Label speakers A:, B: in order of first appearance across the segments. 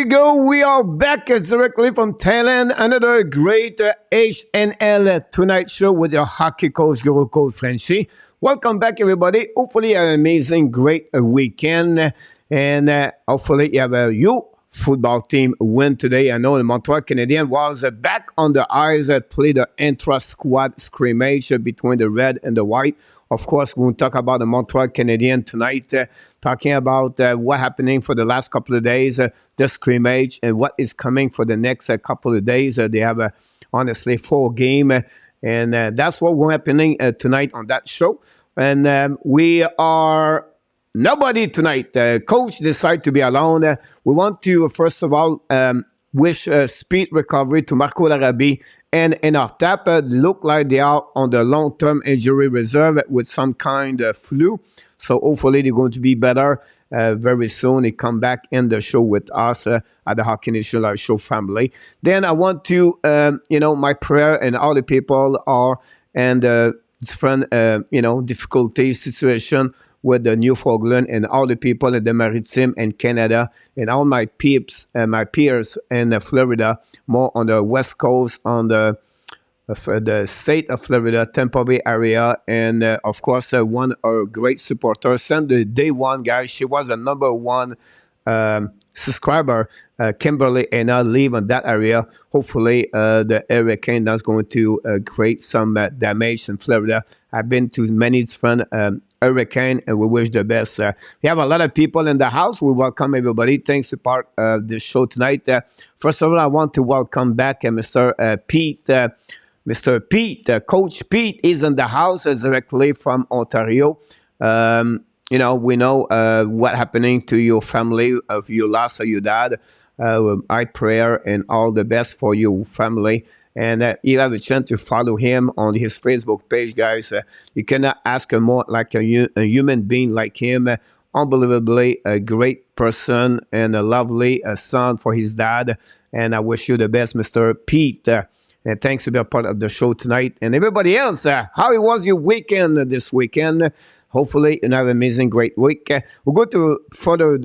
A: go. We are back directly from Thailand. Another great HNL Tonight show with your hockey coach, Guru Coach FRENCHY. Welcome back, everybody. Hopefully, an amazing, great weekend. And hopefully, you have a football team win today. I know the Montreal Canadiens was back on the ice, played the intra-squad scrimmage between the red and the white. Of course, we'll talk about the Montreal Canadiens tonight, talking about what happening for the last couple of days, the scrimmage, and what is coming for the next couple of days. They have, honestly, 4 games, and that's what will happening tonight on that show. And we are nobody tonight. Coach decided to be alone. We want to, first of all, wish speed recovery to Marco Larabi and our tapper. Look like they are on the long-term injury reserve with some kind of flu. So hopefully they're going to be better very soon. They come back in the show with us at the Hockey Nation Live Show family. Then I want to, my prayer and all the people are in different, difficulty situation with the Newfoundland and all the people in the Maritime and Canada and all my peeps and my peers in Florida, more on the West Coast, on the state of Florida, Tampa Bay area, and of course, one of our great supporters, since the day one, guys, she was the number 1 subscriber, Kimberly, and I live in that area. Hopefully, the hurricane that's going to create some damage in Florida. I've been to many different hurricane, and we wish the best. We have a lot of people in the house. We welcome everybody. Thanks for part of the show tonight. First of all, I want to welcome back Mr. Pete. Mr. Pete, Coach Pete is in the house directly from Ontario. We know what happening to your family of your loss of your dad. I pray and all the best for your family. And you have a chance to follow him on his Facebook page, guys. You cannot ask him more like a human being like him. Unbelievably a great person and a lovely son for his dad. And I wish you the best, Mr. Pete. And thanks for being a part of the show tonight. And everybody else, how was your weekend this weekend? Hopefully, you have an amazing, great week. We'll go to further,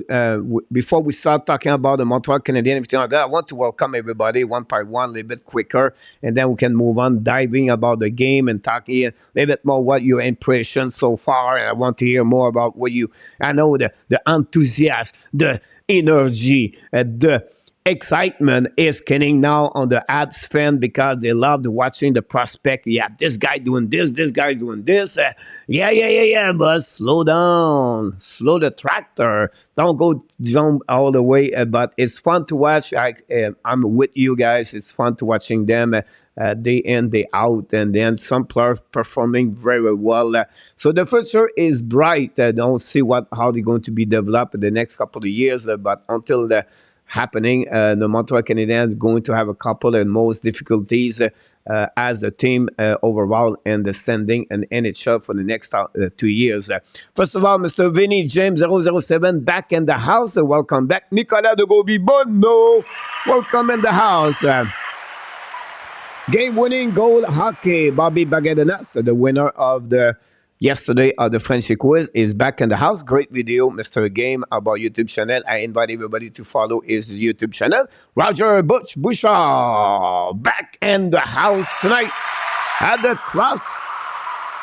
A: before we start talking about the Montreal Canadiens and everything like that, I want to welcome everybody one by one, a little bit quicker, and then we can move on, diving about the game and talking a little bit more what your impression so far, and I want to hear more about what I know the enthusiasm, the energy, the excitement is getting now on the HABS fan because they loved watching the prospect. Yeah, this guy doing this guy doing this. But slow down. Slow the tractor. Don't go jump all the way. But it's fun to watch. I'm with you guys. It's fun to watching them day in, day out. And then some players performing very well. So the future is bright. Don't see how they're going to be developed in the next couple of years. But until happening, the Montreal Canadiens going to have a couple of most difficulties as a team overall in the standing and NHL for the next 2 years. First of all, Mr. Vinny James 007 back in the house. Welcome back. Nicolas de Gobi-Bono, welcome in the house. Game-winning goal hockey. Bobby Baguedenas, the winner of the yesterday the FRENCHY quiz, is back in the house. Great video, Mr. Game, about YouTube channel. I invite everybody to follow his YouTube channel. Roger Bouchard back in the house tonight at the cross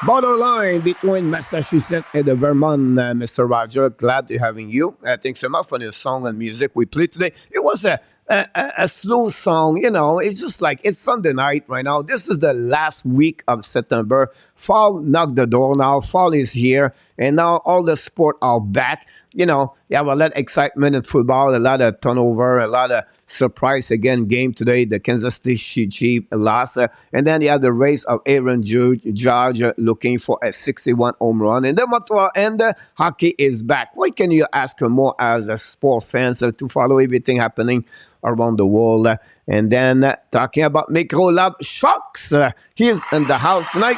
A: borderline between Massachusetts and the Vermont. Mr. Roger, glad to having you. Thanks so much for the song and music we played today. It was a slow song, it's just like it's Sunday night right now. This is the last week of September. Fall knocked the door now. Fall is here, and now all the sport are back. You have a lot of excitement in football, a lot of turnover, a lot of surprise again game today. The Kansas City Chiefs lost, and then you have the race of Aaron Judge looking for a 61 home run. And the Montreal and the hockey is back. What can you ask more as a sport fans to follow everything happening around the world? And then talking about Micro Lab Sharks, he's in the house tonight.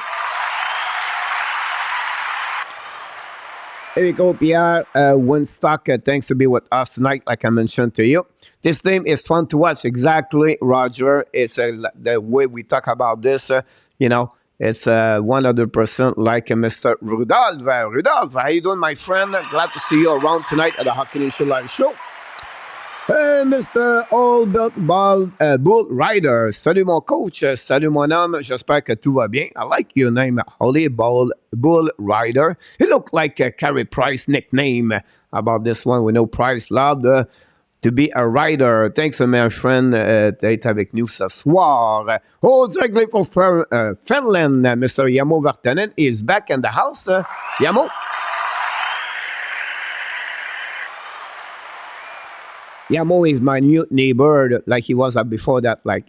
A: Here we go, Pierre Winstock. Thanks to be with us tonight, like I mentioned to you. This team is fun to watch. Exactly, Roger. It's the way we talk about this, it's 100% like Mr. Rudolph. Rudolph, how you doing, my friend? Glad to see you around tonight at the Hockey Nation Live Show. Mr. All Belt Bull Rider. Salut mon coach, salut mon homme, j'espère que tout va bien. I like your name, Holy Bull Rider. It looked like a Carey Price nickname about this one. We know Price loved to be a rider. Thanks, my friend, d'être avec nous ce soir. Oh, directly for Finland, Mr. Yamo Vartanen is back in the house. Yamo. Yamo is my new neighbor, like he was before that, like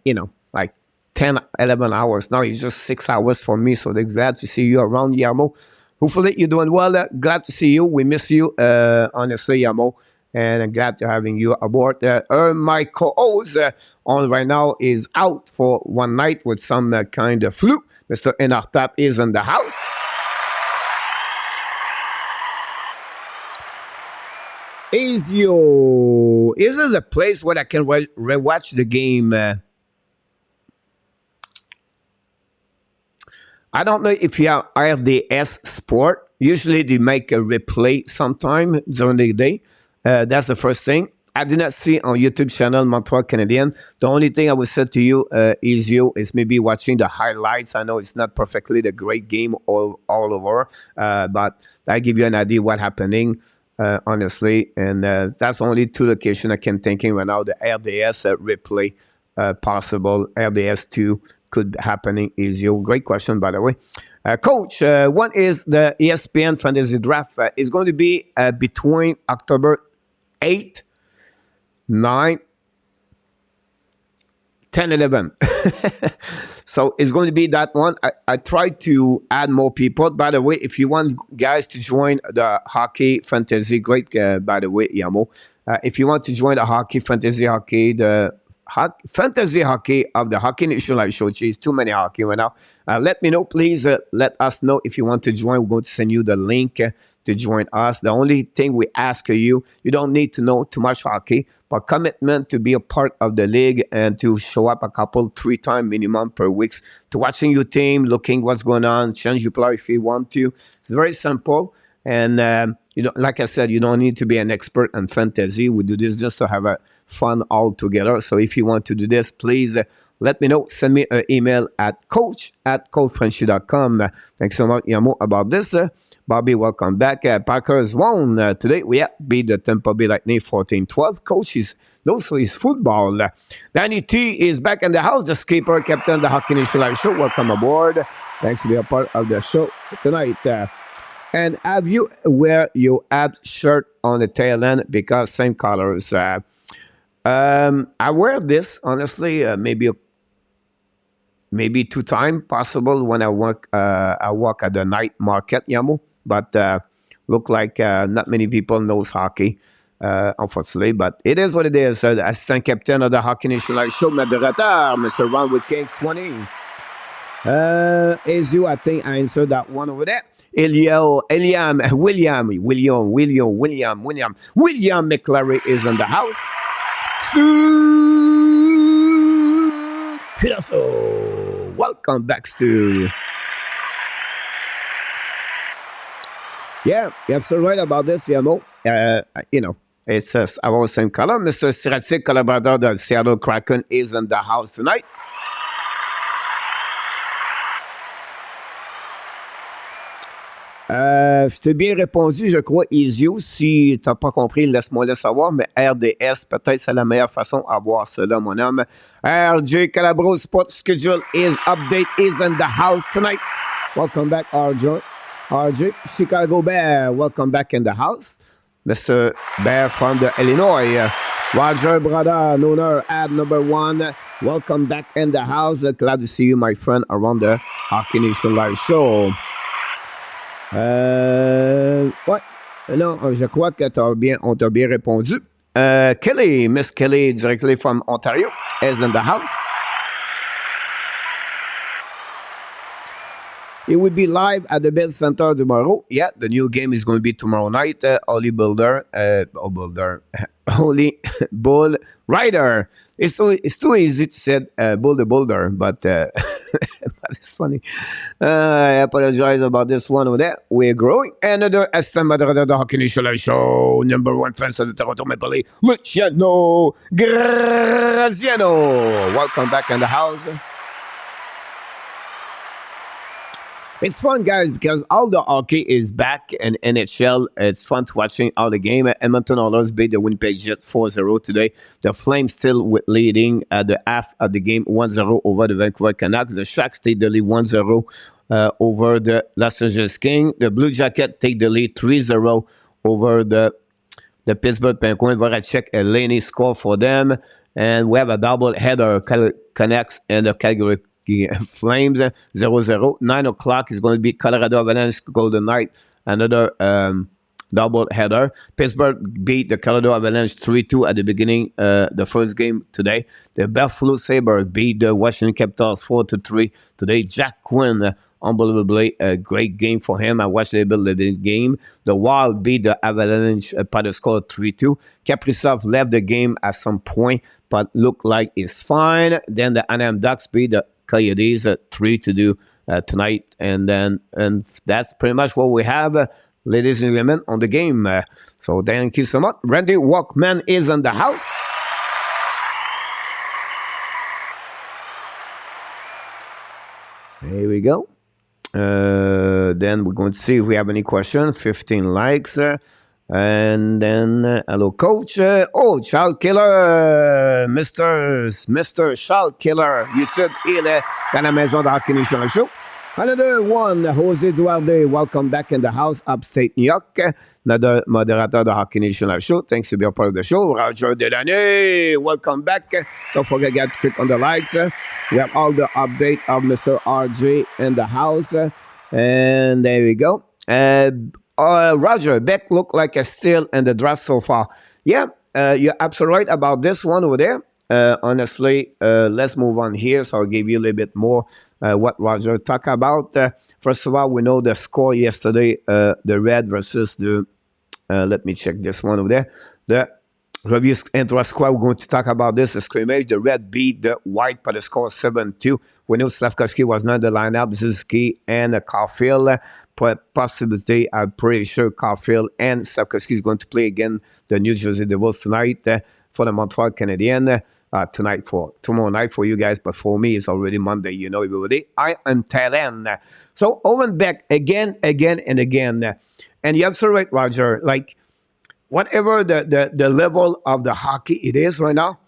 A: 10, 11 hours. Now he's just 6 hours for me, so they're glad to see you around, Yamo. Hopefully you're doing well. Glad to see you. We miss you, honestly, Yamo, and I'm glad to having you aboard. My co-host on right now is out for one night with some kind of flu. Mr. Enartap is in the house. Is this a place where I can rewatch the game? I don't know if you have RDS Sport. Usually they make a replay sometime during the day. That's the first thing. I did not see on YouTube channel Montreal Canadiens. The only thing I would say to you is maybe watching the highlights. I know it's not perfectly the great game all over, but I give you an idea what happening. Honestly, and that's only two locations I can think in right now. The RDS replay possible. RDS 2 could happening is your great question, by the way. Coach, one is the ESPN Fantasy Draft is going to be between October 8th, 9th, 10, 11. So it's going to be that one. I tried to add more people. By the way, if you want guys to join the hockey fantasy, great, by the way, Yamo. If you want to join the hockey, fantasy hockey, the fantasy hockey of the Hockey Nation Live Show, geez, too many hockey right now. Let me know, please. Let us know if you want to join. We're going to send you the link to join us. The only thing we ask you don't need to know too much hockey, but commitment to be a part of the league and to show up 3 times minimum per week to watching your team, looking what's going on, change your player if you want to. It's very simple. And, like I said, you don't need to be an expert in fantasy. We do this just to have a fun all together. So if you want to do this, please let me know. Send me an email at coach@coachfrenchy.com. Thanks so much, Yamo, about this. Bobby, welcome back. Packers won today. We beat the Tampa Bay Lightning 14-12. Coach is knows for his football. Danny T is back in the house. The skipper, captain of the Hockey Nation Live Show. Welcome aboard. Thanks to be a part of the show tonight. And have you wear your HABS shirt on the tail end because same colors? I wear this honestly, maybe 2 times possible when I walk at the night market, Yamo. But look like not many people knows hockey, unfortunately. But it is what it is. Assistant captain of the Hockey Nation Live Show, moderator, Mr. Ron with Kings 20. As you, I think I answered that one over there. William McClary is in the house. Stu, welcome back, Stu. Yeah, you're absolutely right about this, Yamo. It's about the same color. Mr. Siratsik, collaborator of the Seattle Kraken, is in the house tonight. Je t'ai bien répondu, je crois, Isio. Si tu n'as pas compris, laisse-moi le savoir, mais RDS, peut-être c'est la meilleure façon à voir cela, mon homme. RJ Calabro Sport Schedule is in the house tonight. Welcome back, RJ. Chicago Bear, welcome back in the house. Mr. Bear from the Illinois. Roger Brada, Noner, ad number 1. Welcome back in the house. Glad to see you, my friend, around the Hockey Nation Live Show. Ouais. Non, je crois que on t'a bien répondu. Kelly, Miss Kelly, directly from Ontario, is in the house. It will be live at the Bell Center tomorrow. Yeah, the new game is going to be tomorrow night. Holy Builder, Holy Bull Rider. It's too easy to say Bull the Builder, but, but it's funny. I apologize about this one over there. We're growing. Another estimator of the Hockey National Show. Number one fans of the Toronto Maple Leafs, Luciano Graziano. Welcome back in the house. It's fun, guys, because all the hockey is back in NHL. It's fun to watching all the game. Edmonton Oilers beat the Winnipeg Jets 4-0 today. The Flames still leading at the half of the game 1-0 over the Vancouver Canucks. The Sharks take the lead 1-0 over the Los Angeles Kings. The Blue Jackets take the lead 3-0 over the Pittsburgh Penguins. Voracek and Laney score for them. And we have a double header, Canucks and the Calgary Flames 0-0. 9 o'clock is going to be Colorado Avalanche Golden Knight, another double header. Pittsburgh beat the Colorado Avalanche 3-2 at the beginning, the first game today. The Buffalo Sabres beat the Washington Capitals 4-3 today. Jack Quinn, unbelievably a great game for him. I watched a bit of the game. The Wild beat the Avalanche by the score 3-2. Kaprizov left the game at some point, but looked like it's fine. Then the Anaheim Ducks beat the Coyotes 3-2 tonight, and that's pretty much what we have, ladies and gentlemen, on the game. So thank you so much. Randy Walkman is in the house. Here we go. Then we're going to see if we have any questions. 15 likes. And then, hello, coach. Charles Killer, Mr. Charles Killer. You said il est dans la maison de Hockey National Show. Another one, Jose Duarte. Welcome back in the house, upstate New York. Another moderator of the Hockey National Show. Thanks to be a part of the show. Roger DELANEY. Welcome back. Don't forget to click on the likes. We have all the update of Mr. RJ in the house. And there we go. Roger, Beck looked like a steal in the draft so far. Yeah, you're absolutely right about this one over there. Honestly, let's move on here. So I'll give you a little bit more what Roger talked about. First of all, we know the score yesterday, the Red versus the, let me check this one over there. The Review INTRASQUAD, we're going to talk about this scrimmage. The Red beat the White by the score 7-2. We know Slavkovsky was not in the lineup. Suzuki and Caulfield. Possibility, I'm pretty sure Caulfield and Slavkovsky is going to play again the New Jersey Devils tonight for the Montreal Canadiens. Tomorrow night for you guys, but for me, it's already Monday, you know, everybody. I am Thailand. So Owen Beck again, and again. And you're absolutely right, Roger. Like, whatever the level of the hockey it is right now,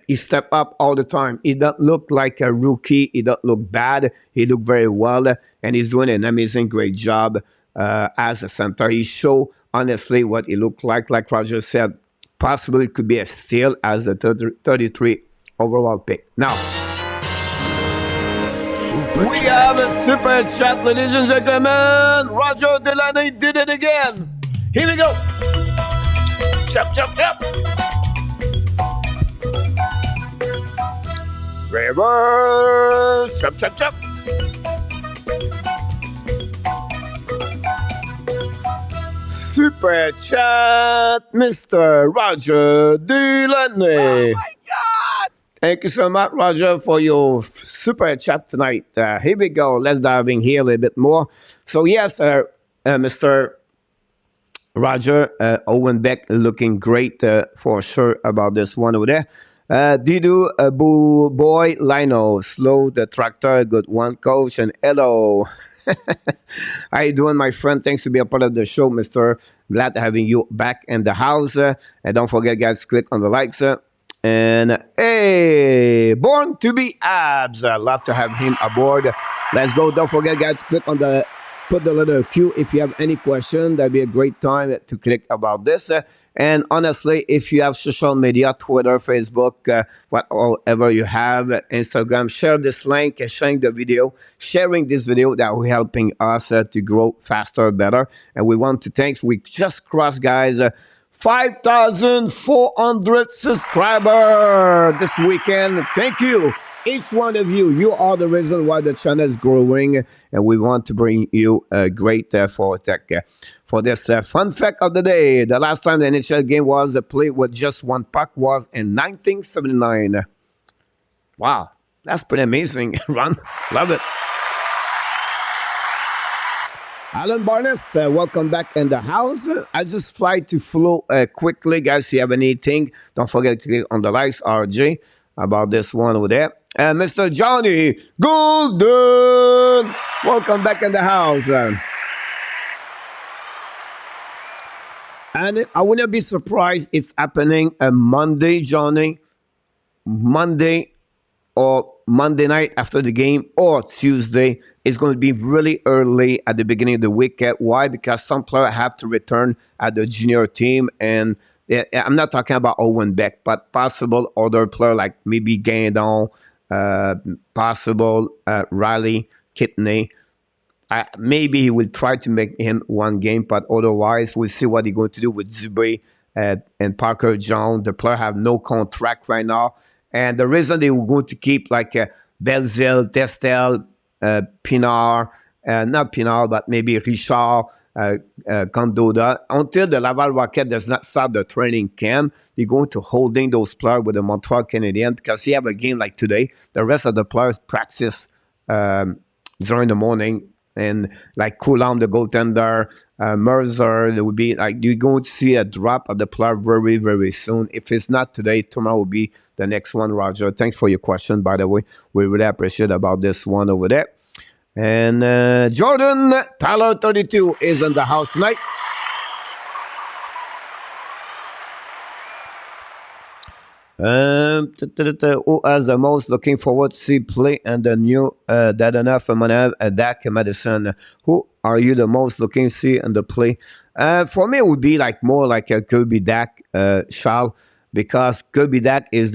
A: he step up all the time. He doesn't look like a rookie. He doesn't look bad. He look very well, and he's doing an amazing, great job as a center. He showed, honestly, what he looked like Roger said. Possibly it could be a steal as the 33 overall pick. Now, we have a super chat, ladies and gentlemen. Roger DELANEY did it again. Here we go. Chop, chop, chop. Reverse. Chop, chop, chop. Super chat, Mr. Roger DELANEY.
B: Oh my God!
A: Thank you so much, Roger, for your super chat tonight. Here we go. Let's dive in here a little bit more. So yes, Mr. Roger, Owen Beck looking great for sure about this one over there. Didu Boy Lino, slow the tractor, good one, coach, and hello. How you doing, my friend? Thanks to be a part of the show, Mr. Glad having you back in the house. And don't forget, guys, click on the likes. And hey, born to be abs. I love to have him aboard. Let's go. Don't forget, guys, click on the put the letter Q if you have any question. That'd be a great time to click about this. And honestly, if you have social media, Twitter, Facebook, whatever you have, Instagram, share this link, sharing the video, sharing this video that will helping us to grow faster, better. And we want to thank, we just crossed, guys, 5,400 subscribers this weekend. Thank you. Each one of you, you are the reason why the channel is growing, and we want to bring you a great for this fun fact of the day. The last time the NHL game was played with just one puck was in 1979. Wow, that's pretty amazing, Ron. Love it. Alan Barnes, welcome back in the house. I just try to flow quickly, guys. If you have anything, don't forget to click on the likes, RJ, about this one over there. And Mr. Johnny Golden, welcome back in the house. And I wouldn't be surprised it's happening on Monday, Johnny. Monday or Monday night after the game or Tuesday. It's going to be really early at the beginning of the week. Why? Because some players have to return at the junior team. And I'm not talking about Owen Beck, but possible other player like maybe Guindon, possible Riley, Kidney. Maybe he will try to make him one game, but otherwise we'll see what he's going to do with Zubé and Parker Jones. The player have no contract right now. And the reason they were going to keep like Belzile, Destel, Pinard, not Pinard, but maybe Richard, Condoda, until the Laval Rocket does not start the training camp, they're going to holding those players with the Montreal Canadiens because you have a game like today. The rest of the players practice during the morning. And like Coulomb, the goaltender, Mercer, there will be like you're going to see a drop of the player very, very soon. If it's not today, tomorrow will be the next one, Roger. Thanks for your question, by the way. We really appreciate about this one over there. And Jordan Tyler 32 is in the house tonight. Who has the most looking forward to see play and the new Dadana from Manav Dak Madison? Who are you the most looking to see in the play? For me, it would be like more like a Kirby Dak, Charles, because Kirby Dak is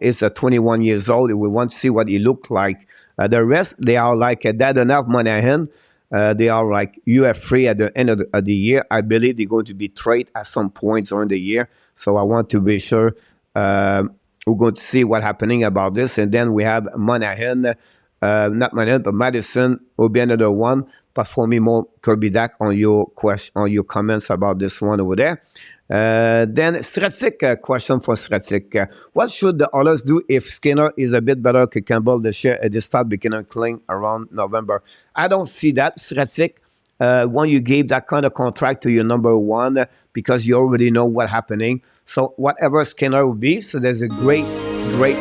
A: is a 21 years old. We want to see what he look like. The rest, they are like Dadana Monahan. They are like UF3 at the end of the year. I believe they're going to be traded at some point during the year. So I want to be sure. We're going to see what's happening about this. And then we have Monahan, not Monahan, but Madison will be another one. But for me, more Kirby Dak on your question, on your comments about this one over there. Then Stratic, question for Stratic. What should the Oilers do if Skinner is a bit better to Campbell this year at the start beginning clean around November? I don't see that, Stratic. When you gave that kind of contract to your number one, because you already know what's happening. So whatever Skinner will be, so there's a great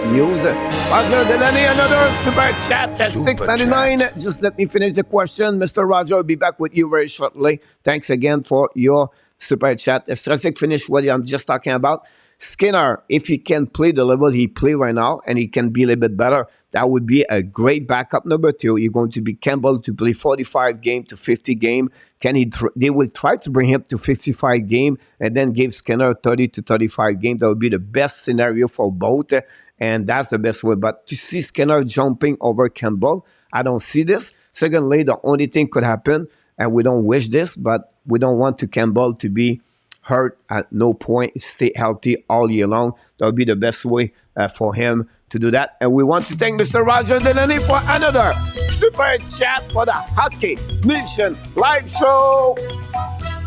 A: news. Roger Delaney, another super chat at $6.99. Just let me finish the question. Mr. Roger will be back with you very shortly. Thanks again for your super chat. If Strasic finish what I'm just talking about, Skinner, if he can play the level he play right now and he can be a little bit better, that would be a great backup number two. You're going to be Campbell to play 45 game to 50 game. They will try to bring him to 55 game and then give Skinner 30 to 35 game. That would be the best scenario for both, and that's the best way. But to see Skinner jumping over Campbell, I don't see this. Secondly, the only thing could happen, and we don't wish this, but we don't want to Campbell to be hurt at no point, stay healthy all year long. That would be the best way for him to do that. And we want to thank Mr. Roger Delaney for another super chat for the Hockey Nation live show.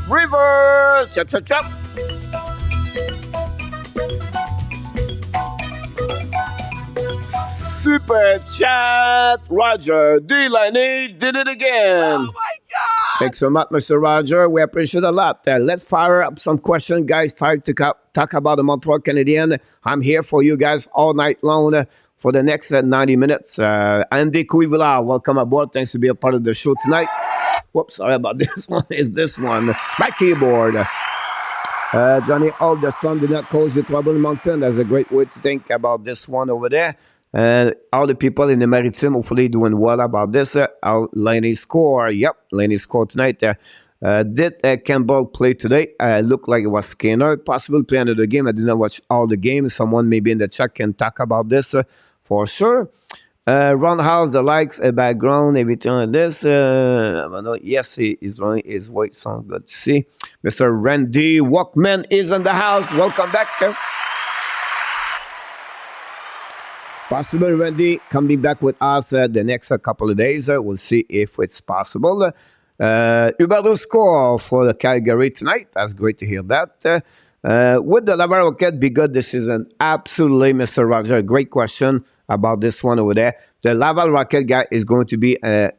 A: Reverse. Chop, chop, chop. Super chat. Roger Delaney did it again.
B: Oh my God!
A: Thanks so much, Mr. Roger. We appreciate it a lot. Let's fire up some questions, guys. Time to talk about the Montreal Canadiens. I'm here for you guys all night long for the next 90 minutes. Andy Cuivula, welcome aboard. Thanks for being a part of the show tonight. Whoops, sorry about this one. It's this one. My keyboard. Johnny, all the sun did not cause you trouble in Moncton. That's a great way to think about this one over there. All the people in the Maritime hopefully doing well about this. Laney score. Yep, Laney score tonight. Did Campbell play today? Looked like it was Skinner. Possible play another game. I did not watch all the games. Someone maybe in the chat can talk about this for sure. Ron House, the likes, background, everything like this. Yes, he is running his voice song. Good to see. Mr. Randy Walkman is in the house. Welcome back. Possible Randy coming back with us the next couple of days. We'll see if it's possible. Huberdeau score for the Calgary tonight. That's great to hear that. Would the Laval Rocket be good this season? Absolutely, Mr. Roger. Great question about this one over there. The Laval Rocket guy is going to be, it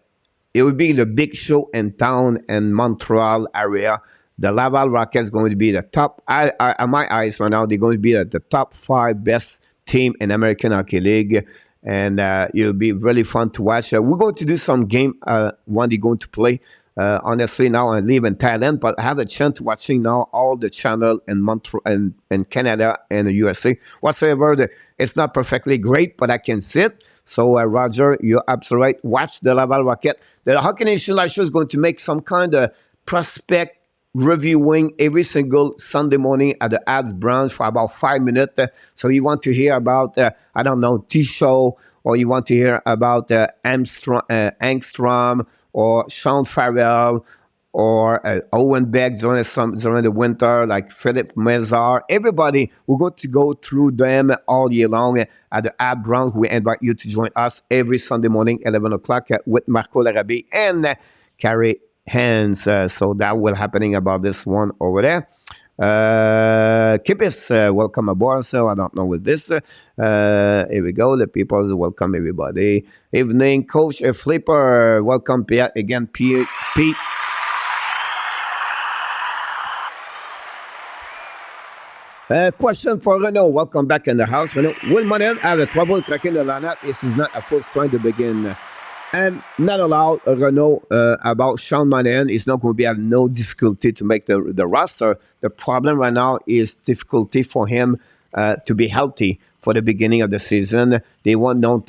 A: will be the big show in town in Montreal area. The Laval Rocket is going to be the top, in my eyes right now, they're going to be the top 5 best team in American Hockey League. And it'll be really fun to watch. We're going to do some game when they're going to play. Honestly, now I live in Thailand, but I have a chance watching now all the channel in Montreal and in Canada and the USA. Whatsoever, it's not perfectly great, but I can see it. So, Roger, you're absolutely right. Watch the Laval Rocket. The Hockey Nation Live Show is going to make some kind of prospect reviewing every single Sunday morning at the HABS branch for about 5 minutes. So you want to hear about, I don't know, T-Show, or you want to hear about Angstrom, or Sean Farrell, or Owen Beck during the winter, like Philip Mezar. Everybody, we're going to go through them all year long at the HABS branch. We invite you to join us every Sunday morning, 11 o'clock, with Marco Larabie and Carrie Hands. So that will happening about this one over there. Kipis, welcome aboard. So I don't know with this. Here we go. The people welcome everybody. Evening, Coach Flipper. Welcome, Pierre. Again, Pete. Question for Renault. Welcome back in the house, Renault. Will Montreal have a trouble cracking the lineup? This is not a full strength to begin. I'm not allowed Renault about Sean Monahan. He's not going to have no difficulty to make the roster. The problem right now is difficulty for him to be healthy for the beginning of the season. They don't want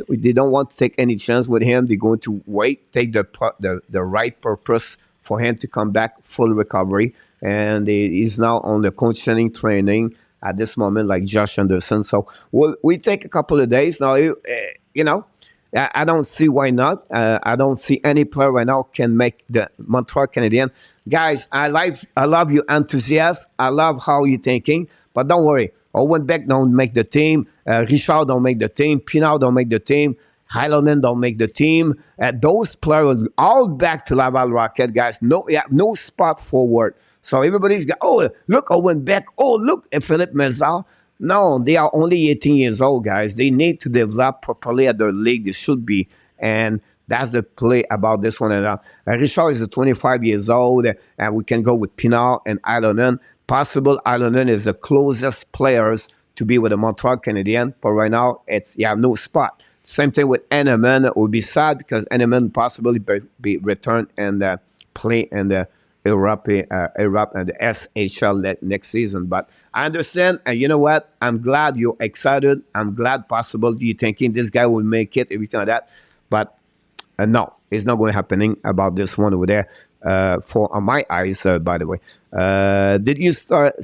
A: to take any chance with him. They're going to wait, take the right purpose for him to come back full recovery. And he's now on the conditioning training at this moment, like Josh Anderson. So we take a couple of days now. You know. I don't see why not. I don't see any player right now can make the Montreal Canadiens. Guys, I love your enthusiasm. I love how you're thinking. But don't worry. Owen Beck don't make the team. Richard don't make the team. Pinard don't make the team. Hylonen don't make the team. Those players all back to Laval Rocket, guys. No spot forward. So everybody's got, oh, look, Owen Beck. Oh, look, Philippe Mezar. No, they are only 18 years old, guys. They need to develop properly at their league. They should be. And that's the play about this one. And Richard is 25 years old, and we can go with Pinard and Hylonen. Possible Hylonen is the closest players to be with the Montreal Canadiens. But right now, you have no spot. Same thing with Enneman. It would be sad because Enneman possibly be returned and play in the Europe and the SHL next season. But I understand, and you know what? I'm glad you're excited. I'm glad possible you're thinking this guy will make it, everything like that. But no, it's not going to happening about this one over there. For my eyes, by the way. Did you start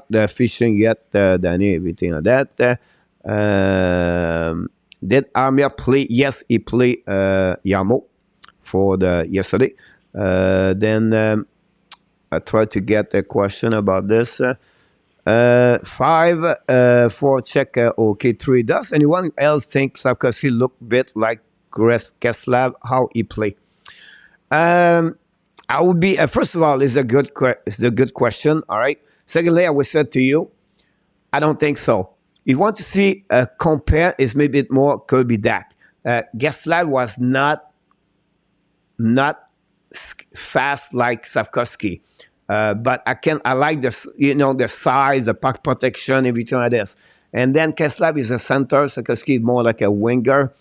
A: the fishing yet, Danny? Everything like that. Did Armia play? Yes, he played Yamo for the yesterday. Then I tried to get a question about this. 5 for Czech. Okay, 3. Does anyone else think Slavkovsky looked a bit like Keslav? How he play? I would be first of all, it's a good question. All right. Secondly, I would say to you, I don't think so. You want to see compare is maybe a bit more Kirby Dak. Geslav was not fast like Slavkovsky, but I like the size, the puck protection, everything like this. And then Keslav is a center, Slavkovsky is more like a winger,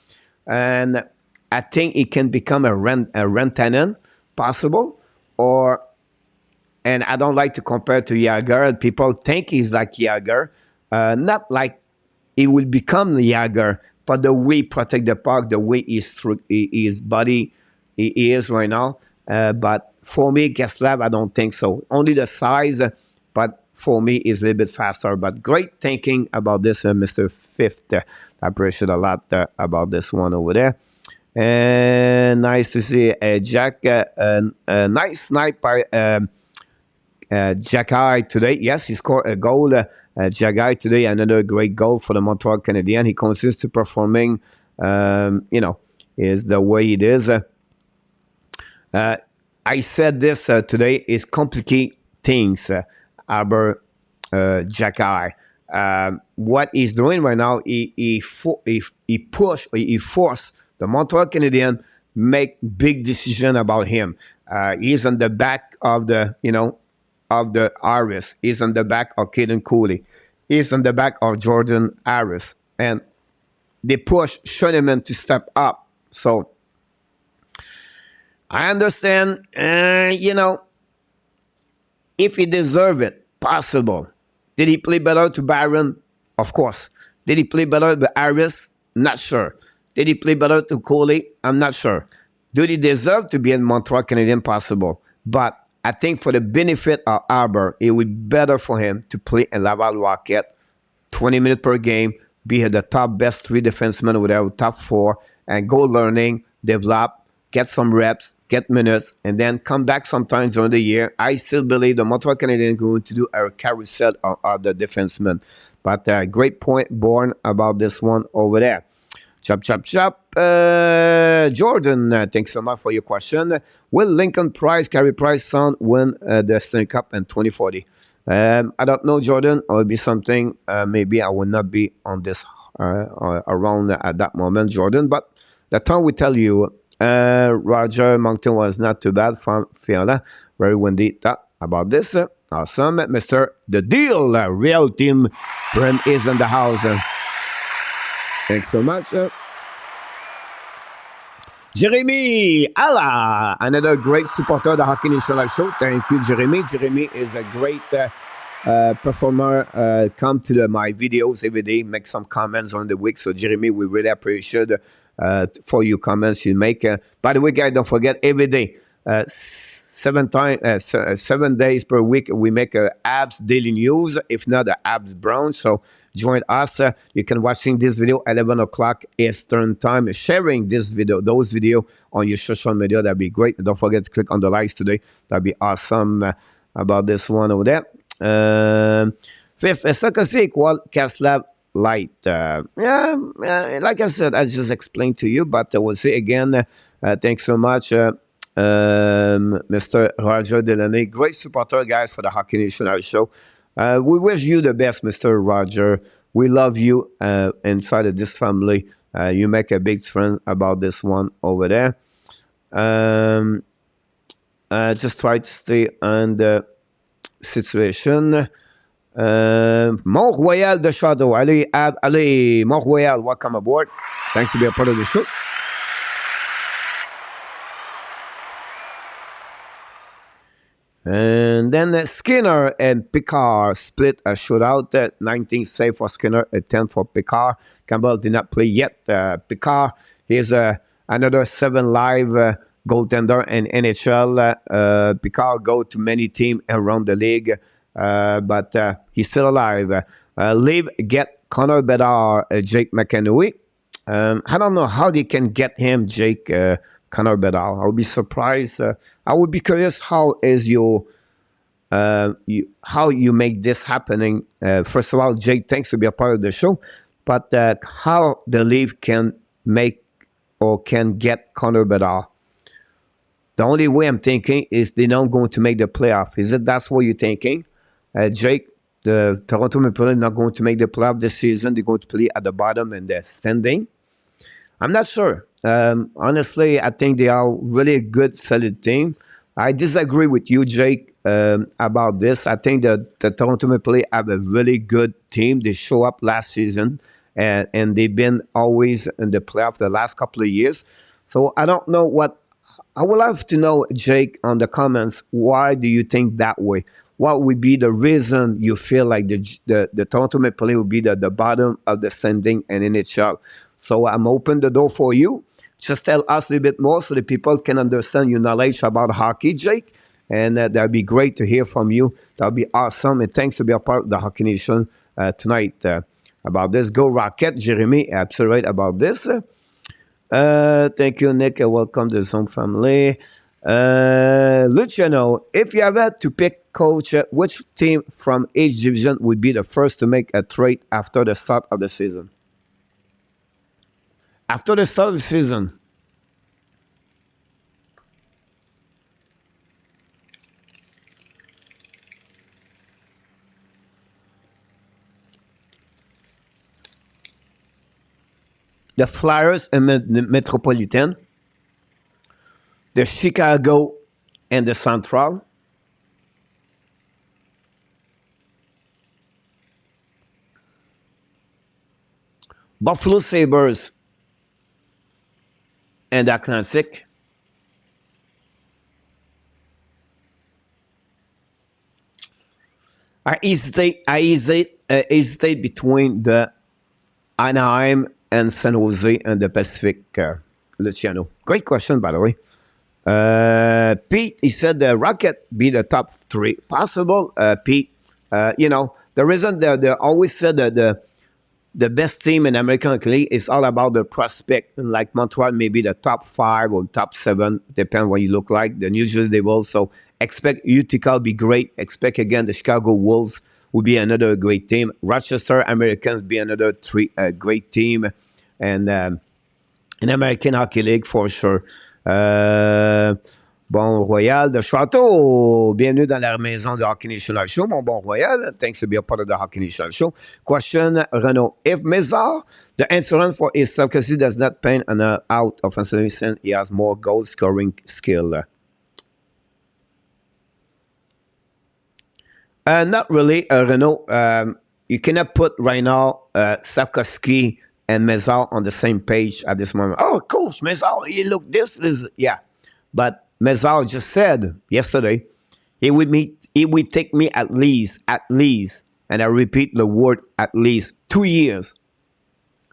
A: and I think he can become a Rantanen, possible, and I don't like to compare to Yager. People think he's like Yager. Not like he will become Yager, but the way he protect the puck, the way his body he is right now. But for me, Geslav, I don't think so. Only the size, but for me, is a little bit faster. But great thinking about this, Mr. Fifth. I appreciate a lot about this one over there. And nice to see Jack. Nice snipe by Jacky today. Yes, he scored a goal. Jacky today, another great goal for the Montreal Canadiens. He continues to performing, is the way it is. I said this today is complicate things, aber Jacky. What he's doing right now, he forced the Montreal Canadiens make big decision about him. He's on the back of the Harris. He's on the back of Caden Cooley. He's on the back of Jordan Harris, and they push Schoenemann to step up. So I understand, if he deserved it, possible. Did he play better to Byron? Of course. Did he play better to Harris? Not sure. Did he play better to Coley? I'm not sure. Do he deserve to be in Montreal Canadiens? Possible. But I think for the benefit of Arbor, it would be better for him to play in Laval Rocket 20 minutes per game, be the top best 3 defensemen with our top 4, and go learning, develop, get some reps, get minutes, and then come back sometimes during the year. I still believe the Montreal Canadiens are going to do a carousel of the defensemen. But great point, Born, about this one over there. Chop. Jordan, thanks so much for your question. Will Lincoln Price, Carey Price son win the Stanley Cup in 2040? I don't know, Jordan. It will be something, maybe I will not be on this around at that moment, Jordan. But the time we tell you, Roger Moncton was not too bad from Fiona. Very windy about this. Awesome. Mr. The Deal, real team Prem is in the house. Thanks so much. Jeremy Allah, another great supporter of the Hockey National Show. Thank you, Jeremy. Jeremy is a great performer. Come to my videos every day, make some comments on the week. So, Jeremy, we really appreciate for your comments you make. By the way, guys, don't forget every day, 7 days per week, we make a ABS daily news, if not the ABS Brown. So join us. You can watching this video 11 o'clock Eastern time, sharing this video, those video on your social media. That'd be great. Don't forget to click on the likes today. That'd be awesome about this one over there. Fifth, Sakasi equal Kaslav Light. Like I said, I just explained to you, but we'll see again. Thanks so much, Mr. Roger Delaney. Great supporter, guys, for the Hockey National Show. We wish you the best, Mr. Roger. We love you inside of this family. You make a big friend about this one over there. Just try to stay on the situation. Mont-Royal de Château. Allez, Mont-Royal, welcome aboard. Thanks to be a part of the show. And then Skinner and Picard split a shootout. 19 save for Skinner, a 10 for Picard. Campbell did not play yet. Picard is another 7 live goaltender in NHL. Picard go to many teams around the league, but he's still alive. Leave get Connor Bedard, Jake McEnroe. I don't know how they can get him, Jake Connor Bedard. I would be surprised. I would be curious how is your how you make this happening. First of all, Jake, thanks to be a part of the show, but how the league can make or can get Connor Bedard. The only way I'm thinking is they're not going to make the playoff. Is it that's what you're thinking? Jake, the Toronto Maple Leafs not going to make the playoff this season. They're going to play at the bottom in the standing. I'm not sure. Honestly, I think they are really a good, solid team. I disagree with you, Jake, about this. I think that the Toronto Maple Leafs have a really good team. They show up last season, and they've been always in the playoff the last couple of years. So I don't know what. I would love to know, Jake, on the comments, why do you think that way? What would be the reason you feel like the Toronto Maple Leafs will be the bottom of the standing in NHL? So I'm open the door for you. Just tell us a little bit more so the people can understand your knowledge about hockey, Jake. And that'd be great to hear from you. That'd be awesome. And thanks to be a part of the Hockey Nation tonight about this. Go Rocket, Jeremy, absolutely right about this. Thank you, Nick. Welcome to the Zone family. Luciano, if you ever to pick coach, which team from each division would be the first to make a trade after the start of the season? After the start of the season, the Flyers and the Metropolitan, the Chicago and the Central, Buffalo Sabres and the Atlantic, I hesitate between the Anaheim and San Jose and the Pacific, Luciano. Great question, by the way. Pete, he said the Rocket be the top three. Possible, Pete. You know, the reason they always said that the best team in American League is all about the prospect. Like Montreal, maybe the top 5 or top 7, depend what you look like. The New Jersey Devils. So expect Utica will be great. Expect again the Chicago Wolves will be another great team. Rochester Americans will be another great team. And in American Hockey League for sure. Bon Royal de Château, bienvenue dans la maison de Hockey National Show, mon bon Royal. Thanks to be a part of the Hockey National Show. Question, Renaud. If Mézard, the insurance for his self-custody does not pain an out offensively since he has more goal-scoring skill? Not really, Renaud. You cannot put right now Sapkowski and Mézard on the same page at this moment. Oh, coach, Mézard, you look, this is, yeah. But Mézard just said yesterday, it would take me at least, and I repeat the word at least 2 years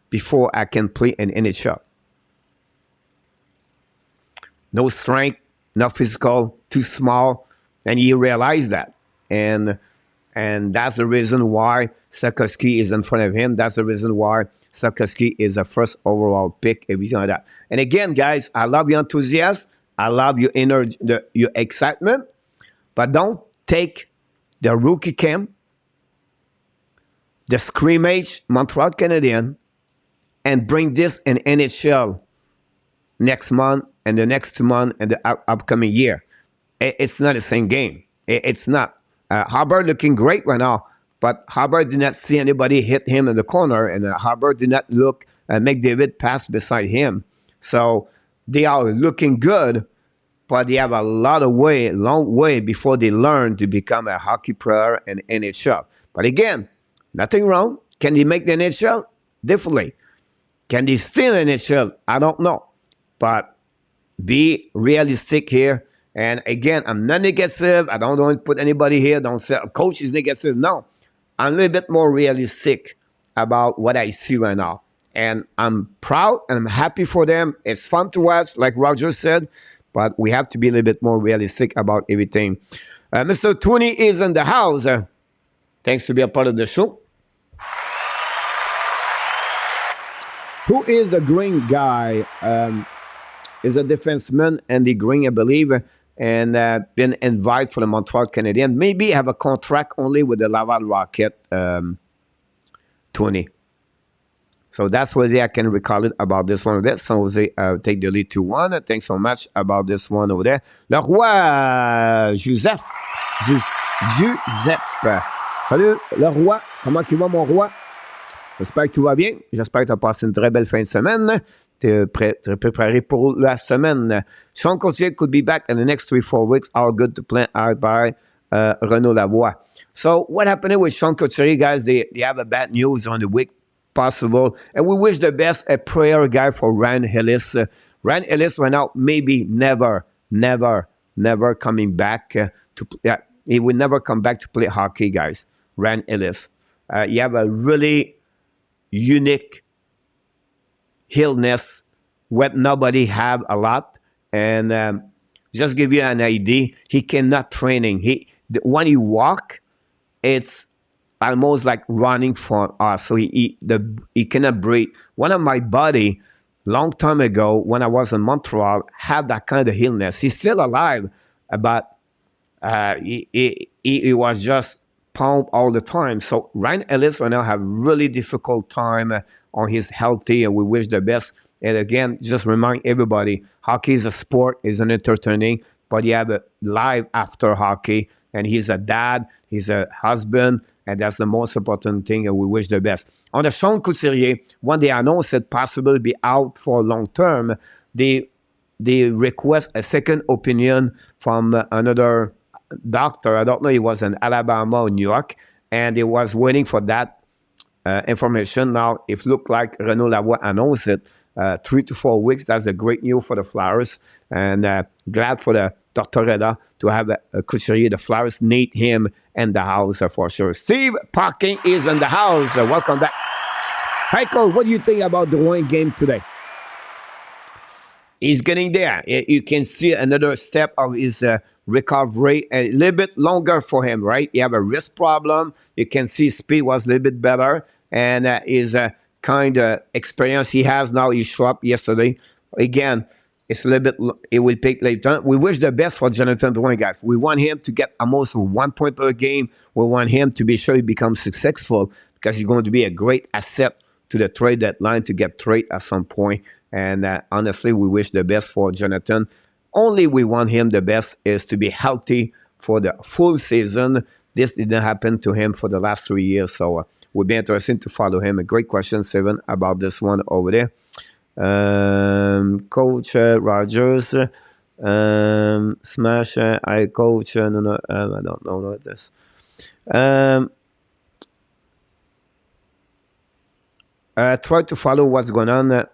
A: before I can play in NHL. No strength, not physical, too small, and he realized that. And that's the reason why Sapkowski is in front of him. That's the reason why Sapkowski is a first overall pick, everything like that. And again, guys, I love your enthusiasm. I love your energy, your excitement, but don't take the rookie camp, the scrimmage, Montreal Canadiens, and bring this in NHL next month and the next month and the upcoming year. It's not the same game. It's not. Hubbard looking great right now, but Hubbard did not see anybody hit him in the corner, and Hubbard did not look McDavid pass beside him. So they are looking good, but they have a long way before they learn to become a hockey player in NHL. But again, nothing wrong. Can they make the NHL? Definitely. Can they still NHL? I don't know. But be realistic here. And again, I'm not negative. I don't want to put anybody here. Don't say, coach is negative. No. I'm a little bit more realistic about what I see right now. And I'm proud and I'm happy for them. It's fun to watch, like Roger said, but we have to be a little bit more realistic about everything. Mr. Tony is in the house. Thanks to be a part of the show. Who is the green guy? Is a defenseman, Andy Green, I believe, and been invited for the Montreal Canadiens. Maybe have a contract only with the Laval Rocket, 20. So that's what I can recall it about this one over there. San Jose take the lead 2-1. Thanks so much about this one over there. Le Roi Joseph. Giuseppe. Salut, le Roi. Comment tu vas, mon Roi? J'espère que tout va bien. J'espère que tu as passé une très belle fin de semaine. Tu es préparé pour la semaine. Sean Coutier could be back in the next 3-4 weeks. All good to play out by Renaud Lavoie. So what happened with Sean Coutier, guys? They have a bad news on the week. Possible, and we wish the best. A prayer guy for Ryan Ellis. Ryan Ellis went out, maybe never coming back to. He will never come back to play hockey, guys. Ryan Ellis. You have a really unique illness what nobody have a lot, and just give you an idea. He cannot training. When he walk, it's almost like running for us. So he cannot breathe. One of my buddy long time ago when I was in Montreal had that kind of illness. He's still alive, but he was just pumped all the time. So Ryan Ellis right now have really difficult time on his healthy, and we wish the best. And again, just remind everybody, hockey is a sport, is an entertaining, but you have a life after hockey, and he's a dad, he's a husband, and that's the most important thing, and we wish the best. On the Sean Couturier, when they announced it possibly be out for long term, they request a second opinion from another doctor. I don't know, he was in Alabama or New York, and he was waiting for that information. Now, it looked like Renaud Lavoie announced it 3 to 4 weeks. That's a great news for the Flyers, and glad for the Tortorella to have a Couturier. The Flyers need him in the house for sure. Steve Parking is in the house. Welcome back. Hi, Cole. What do you think about the Rouen game today? He's getting there. You can see another step of his recovery, a little bit longer for him, right? He have a wrist problem. You can see speed was a little bit better, and his kind of experience he has now. He showed up yesterday. Again, it's a little bit, it will take later. We wish the best for Jonathan Drouin, guys. We want him to get almost 1 point per game. We want him to be sure he becomes successful, because he's going to be a great asset to the trade deadline to get trade at some point. And honestly, we wish the best for Jonathan. Only we want him the best is to be healthy for the full season. This didn't happen to him for the last 3 years, so would be interesting to follow him. A great question, Steven, about this one over there. Coach Rogers, Smash, I coach, I don't know what this. Try to follow what's going on.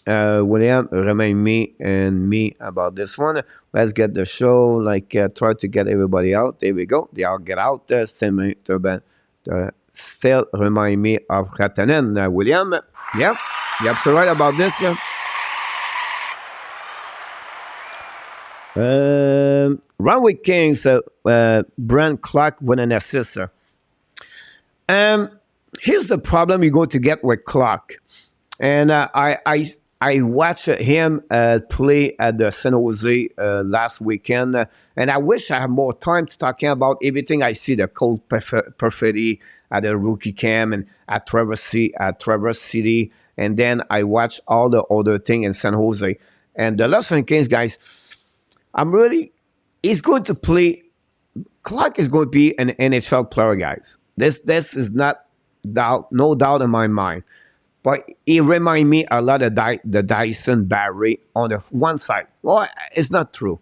A: William, remind me about this one. Let's get the show, try to get everybody out. There we go. They all get out. Still remind me of Ratanen. William, yep, you're absolutely right about this. Runway Kings, Brent Clark with an assist. Here's the problem you're going to get with Clark. And I watched him play at the San Jose last weekend, and I wish I had more time to talk about everything I see, the Cole Perfetti at the rookie camp and at Traverse City, and then I watched all the other things in San Jose. And the Los Angeles guys, he's going to play, Clark is going to be an NHL player, guys. This is not no doubt in my mind. But he reminds me a lot of the Dyson Barry on the one side. Well, it's not true.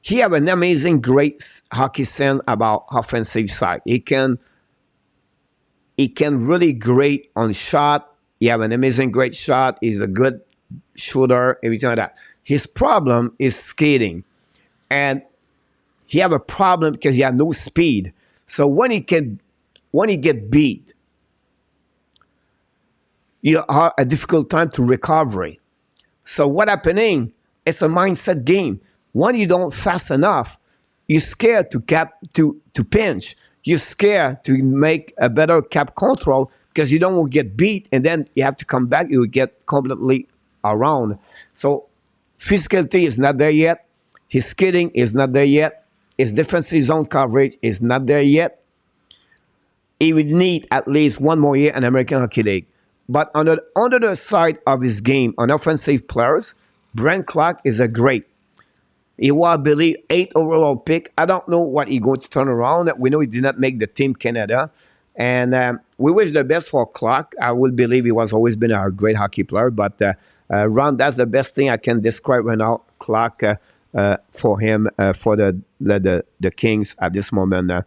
A: He have an amazing, great hockey sense about offensive side. He can really great on shot. He have an amazing, great shot. He's a good shooter, everything like that. His problem is skating. And he have a problem because he has no speed. So when he get beat, you have a difficult time to recovery. So what happening? It's a mindset game. When you don't fast enough, you're scared to pinch. You're scared to make a better cap control because you don't want to get beat, and then you have to come back. You will get completely around. So physicality is not there yet. His skating is not there yet. His defensive zone coverage is not there yet. He would need at least 1 more year in American Hockey League. But on the other side of his game, on offensive players, Brent Clark is a great. He was, I believe, 8th overall pick. I don't know what he's going to turn around. We know he did not make the Team Canada. And we wish the best for Clark. I will believe he was always been a great hockey player. But Ron, that's the best thing I can describe right now, Clark, for him, for the Kings at this moment.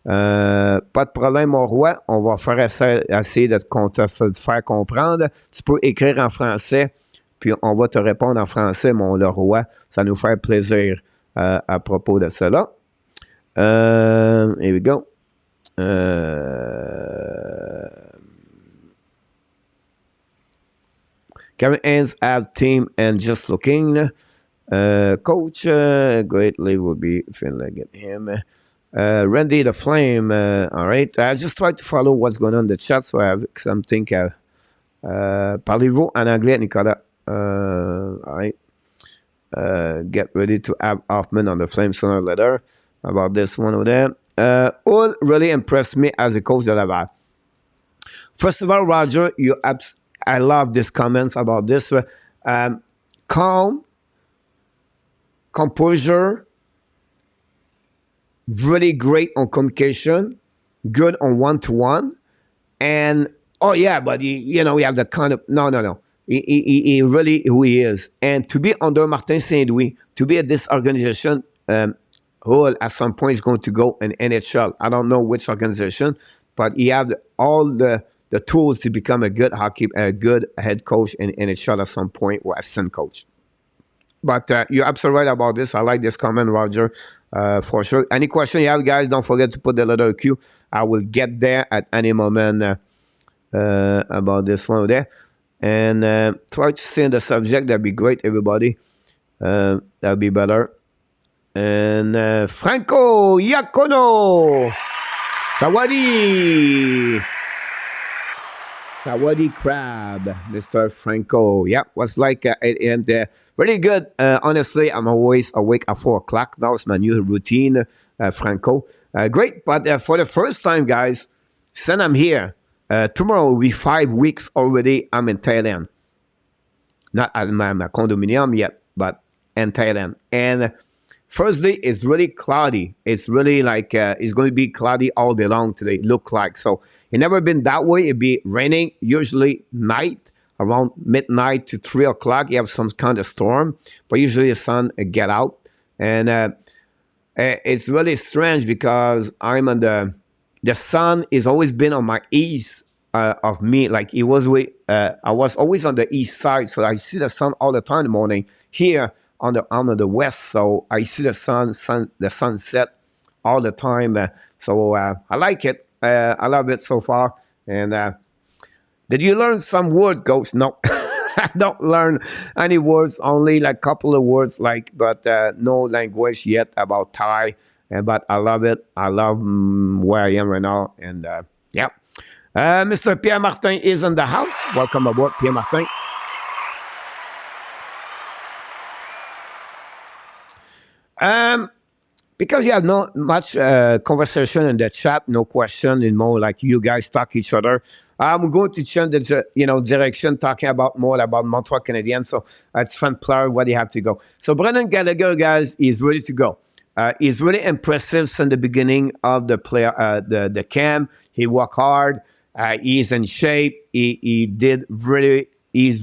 A: Pas de problème, mon roi. On va essayer de te faire comprendre. Tu peux écrire en français, puis on va te répondre en français, mon le roi. Ça nous fait plaisir à propos de cela. Here we go. Karen Haynes have team and just looking. Coach, great league will be feeling like get him. Randy the Flame, all right. I just try to follow what's going on in the chat, so I have something Parlez-vous en anglais, Nicolas? All right. Get ready to have Hoffman on the Flame sooner or later. About this one over there. All really impressed me as a coach de Laval. First of all, Roger, I love these comments about this. Calm, composure, really great on communication, good on one-to-one, and oh yeah, but we have the kind of no. He really who he is, and to be under Martin Saint Louis, to be at this organization, Hull at some point is going to go in NHL. I don't know which organization, but he have all the tools to become a good head coach in NHL at some point or assistant coach. But you're absolutely right about this. I like this comment, Roger, for sure. Any question you have, guys, don't forget to put the letter Q. I will get there at any moment about this one over there. And try to stay in the subject. That'd be great, everybody. That'd be better. And Franco Iacono. Sawadi. Sawadi Crab, Mr. Franco. Yeah, was like, and really good. Honestly, I'm always awake at 4 o'clock. That was my new routine, Franco. Great, but for the first time, guys, since I'm here, tomorrow will be 5 weeks already. I'm in Thailand. Not at my condominium yet, but in Thailand. And first day is really cloudy. It's really like, it's going to be cloudy all day long today, look like. So it never been that way. It'd be raining, usually night, around midnight to 3 o'clock. You have some kind of storm, but usually the sun get out. And it's really strange because I'm on the sun is always been on my east of me. Like it was, I was always on the east side, so I see the sun all the time in the morning. Here on the west, so I see the sunset all the time. So I like it. I love it so far. And did you learn some word, Ghost? No, I don't learn any words. Only like a couple of words, but no language yet about Thai. But I love it. I love where I am right now. And yeah, Mr. Pierre Martin is in the house. Welcome aboard, Pierre Martin. Because you have not much conversation in the chat, no question, and more like you guys talk each other. I'm going to change the direction, talking about more about Montreal Canadiens. So it's fun player, where they have to go. So Brendan Gallagher, guys, is ready to go. He's really impressive since the beginning of the camp. He worked hard. He's in shape. He's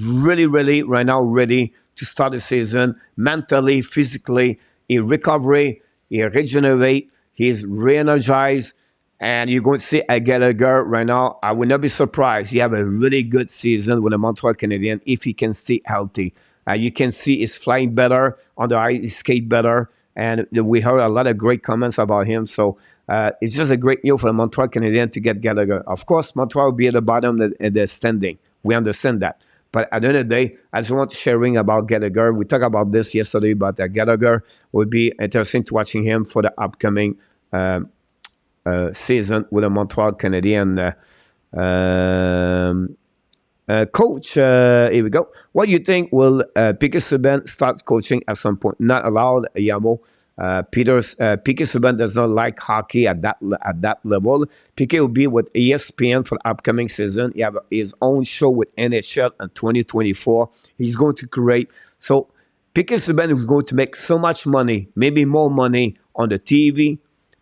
A: really right now ready to start the season mentally, physically. He recovery. He regenerate. He's re-energized. And you're going to see a Gallagher right now. I would not be surprised. He have a really good season with the Montreal Canadiens if he can stay healthy. You can see he's flying better on the ice, he skate better. And we heard a lot of great comments about him. So it's just a great news for the Montreal Canadiens to get Gallagher. Of course, Montreal will be at the bottom of the standing. We understand that. But at the end of the day, I just want to sharing about Gallagher. We talked about this yesterday, but Gallagher would be interesting to watching him for the upcoming season with the Montreal Canadiens. Coach, here we go. What do you think? Will Piquet Subban start coaching at some point? Not allowed, Yamo. Piquet Subban does not like hockey at that level. Piquet will be with ESPN for the upcoming season. He have his own show with NHL in 2024. He's going to create. So Piquet Subban is going to make so much money, maybe more money on the TV,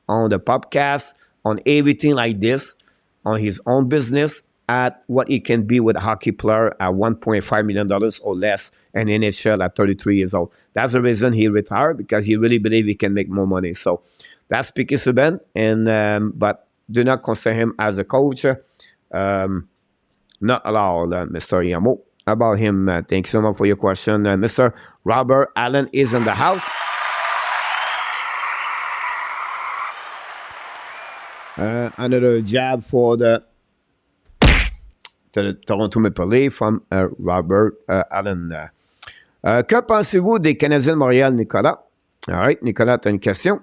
A: on the podcast, on everything like this, on his own business, at what he can be with a hockey player at $1.5 million or less in NHL at 33 years old. That's the reason he retired, because he really believes he can make more money. So that's Piquet Subban, but do not consider him as a coach. Not allowed, Mr. Yamo. About him, thank you so much for your question. Mr. Robert Allen is in the house. Another jab for the Toronto Maple Leafs from Robert Allen. Que pensez-vous des Canadiens de Montréal, Nicolas? All right, Nicolas, tu as une question?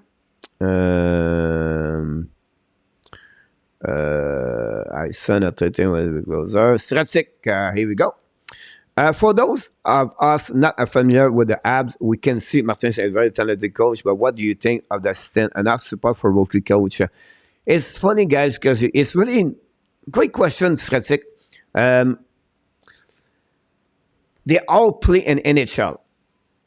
A: son at 13 was closer. Stratic, here we go. For those of us not familiar with the ABS, we can see Martin is a very talented coach, but what do you think of the stint? Enough support for rookie coach? It's funny, guys, because it's really great question, Stratic. They all play in NHL.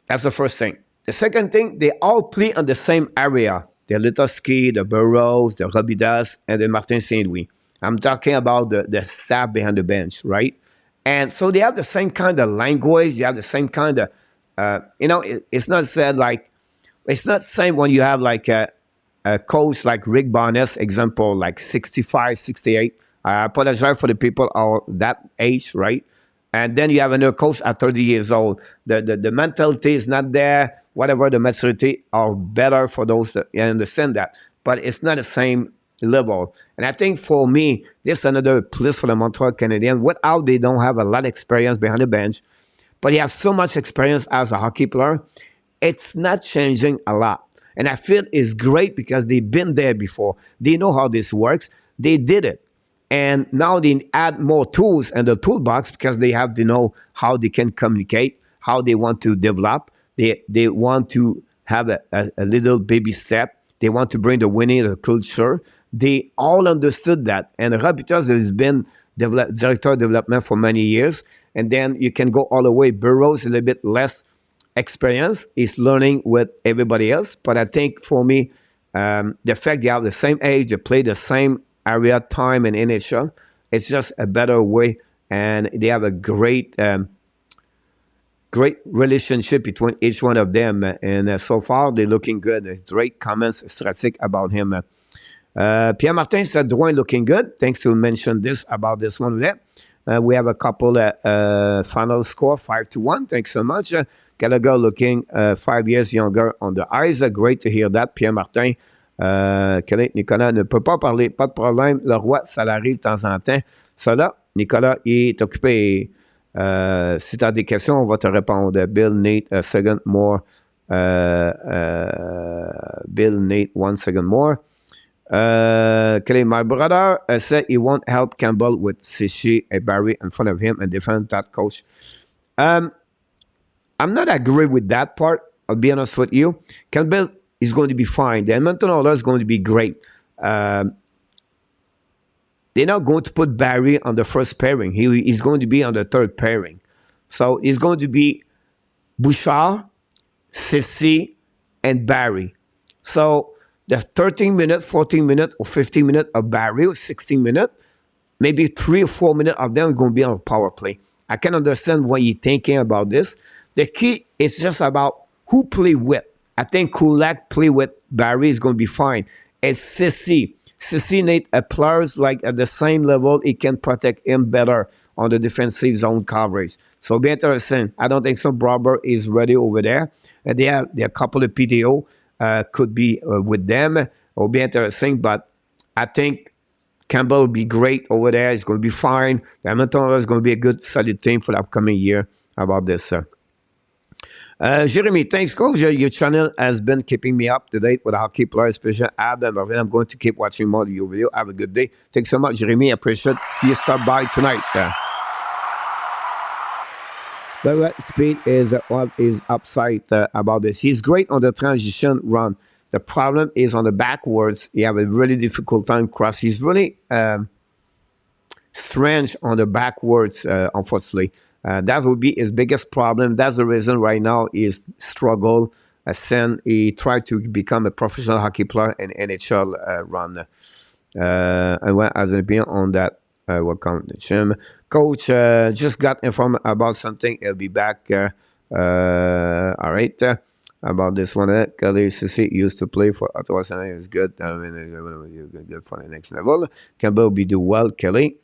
A: That's the first thing. The second thing, they all play on the same area. The Lutoski, the Burroughs, the Robidas, and the Martin St. Louis. I'm talking about the staff behind the bench, right? And so they have the same kind of language. You have the same kind of, it's not said like, it's not same when you have like a coach like Rick Barnes, example, like 65, 68. I apologize for the people are that age, right? And then you have another coach at 30 years old. The mentality is not there. Whatever the maturity are better for those that understand that. But it's not the same level. And I think for me, this is another plus for the Montreal Canadiens. Without they don't have a lot of experience behind the bench, but he has so much experience as a hockey player, it's not changing a lot. And I feel it's great because they've been there before. They know how this works. They did it. And now they add more tools in the toolbox because they have to know how they can communicate, how they want to develop. They want to have a little baby step. They want to bring the winning, the culture. They all understood that. And Rapitas has been director of development for many years. And then you can go all the way. Burroughs is a little bit less experience. He's learning with everybody else. But I think for me, the fact they have the same age, they play the same area, time, and NHL, it's just a better way. And they have a great relationship between each one of them. And so far, they're looking good. Great comments, strategic about him. Pierre-Martin said, Drouin looking good. Thanks to mention this about this one there. We have a couple final score, 5-1. Thanks so much. Gallagher looking 5 years younger on the eyes. Great to hear that, Pierre-Martin. Nicolas ne peut pas parler, pas de problème. Le roi, ça l'arrive de temps en temps. Ça là, Nicolas, il est occupé. Si tu as des questions, on va te répondre. Bill, Nate, a second more. Bill, Nate, 1 second more. My brother said he won't help Campbell with Sishi and Barry in front of him and defend that coach. I'm not agree with that part. I'll be honest with you. Campbell is going to be fine. The Edmonton Oilers is going to be great. They're not going to put Barry on the first pairing. He's going to be on the third pairing. So it's going to be Bouchard, Sissi, and Barry. So the 13 minutes, 14 minutes, or 15 minutes of Barry, or 16 minutes, maybe 3 or 4 minutes of them are going to be on power play. I can understand what you're thinking about this. The key is just about who play with. I think Kulak play with Barry is going to be fine. It's Sissi. Sissi need a players like at the same level. He can protect him better on the defensive zone coverage. So be interesting. I don't think so. Brobber is ready over there. And they have a couple of PTO could be with them. It'll be interesting. But I think Campbell will be great over there. It's going to be fine. The Edmonton is going to be a good, solid team for the upcoming year. How about this, sir? Jeremy, thanks, Coach. Your channel has been keeping me up to date with hockey players, especially Ab and Marvin. I'm going to keep watching more of your video. Have a good day. Thanks so much, Jeremy. I appreciate you stop by tonight. But speed is what is upside about this. He's great on the transition run. The problem is on the backwards. He have a really difficult time cross. He's really strange on the backwards, unfortunately. That would be his biggest problem. That's the reason right now he's struggle. He tried to become a professional hockey player in NHL run. I went as an opinion on that. Welcome to the gym. Coach just got informed about something. He'll be back. All right. About this one, Kelly Sissi used to play for Ottawa. It's good. I mean, good for the next level. Campbell be do well, Kelly.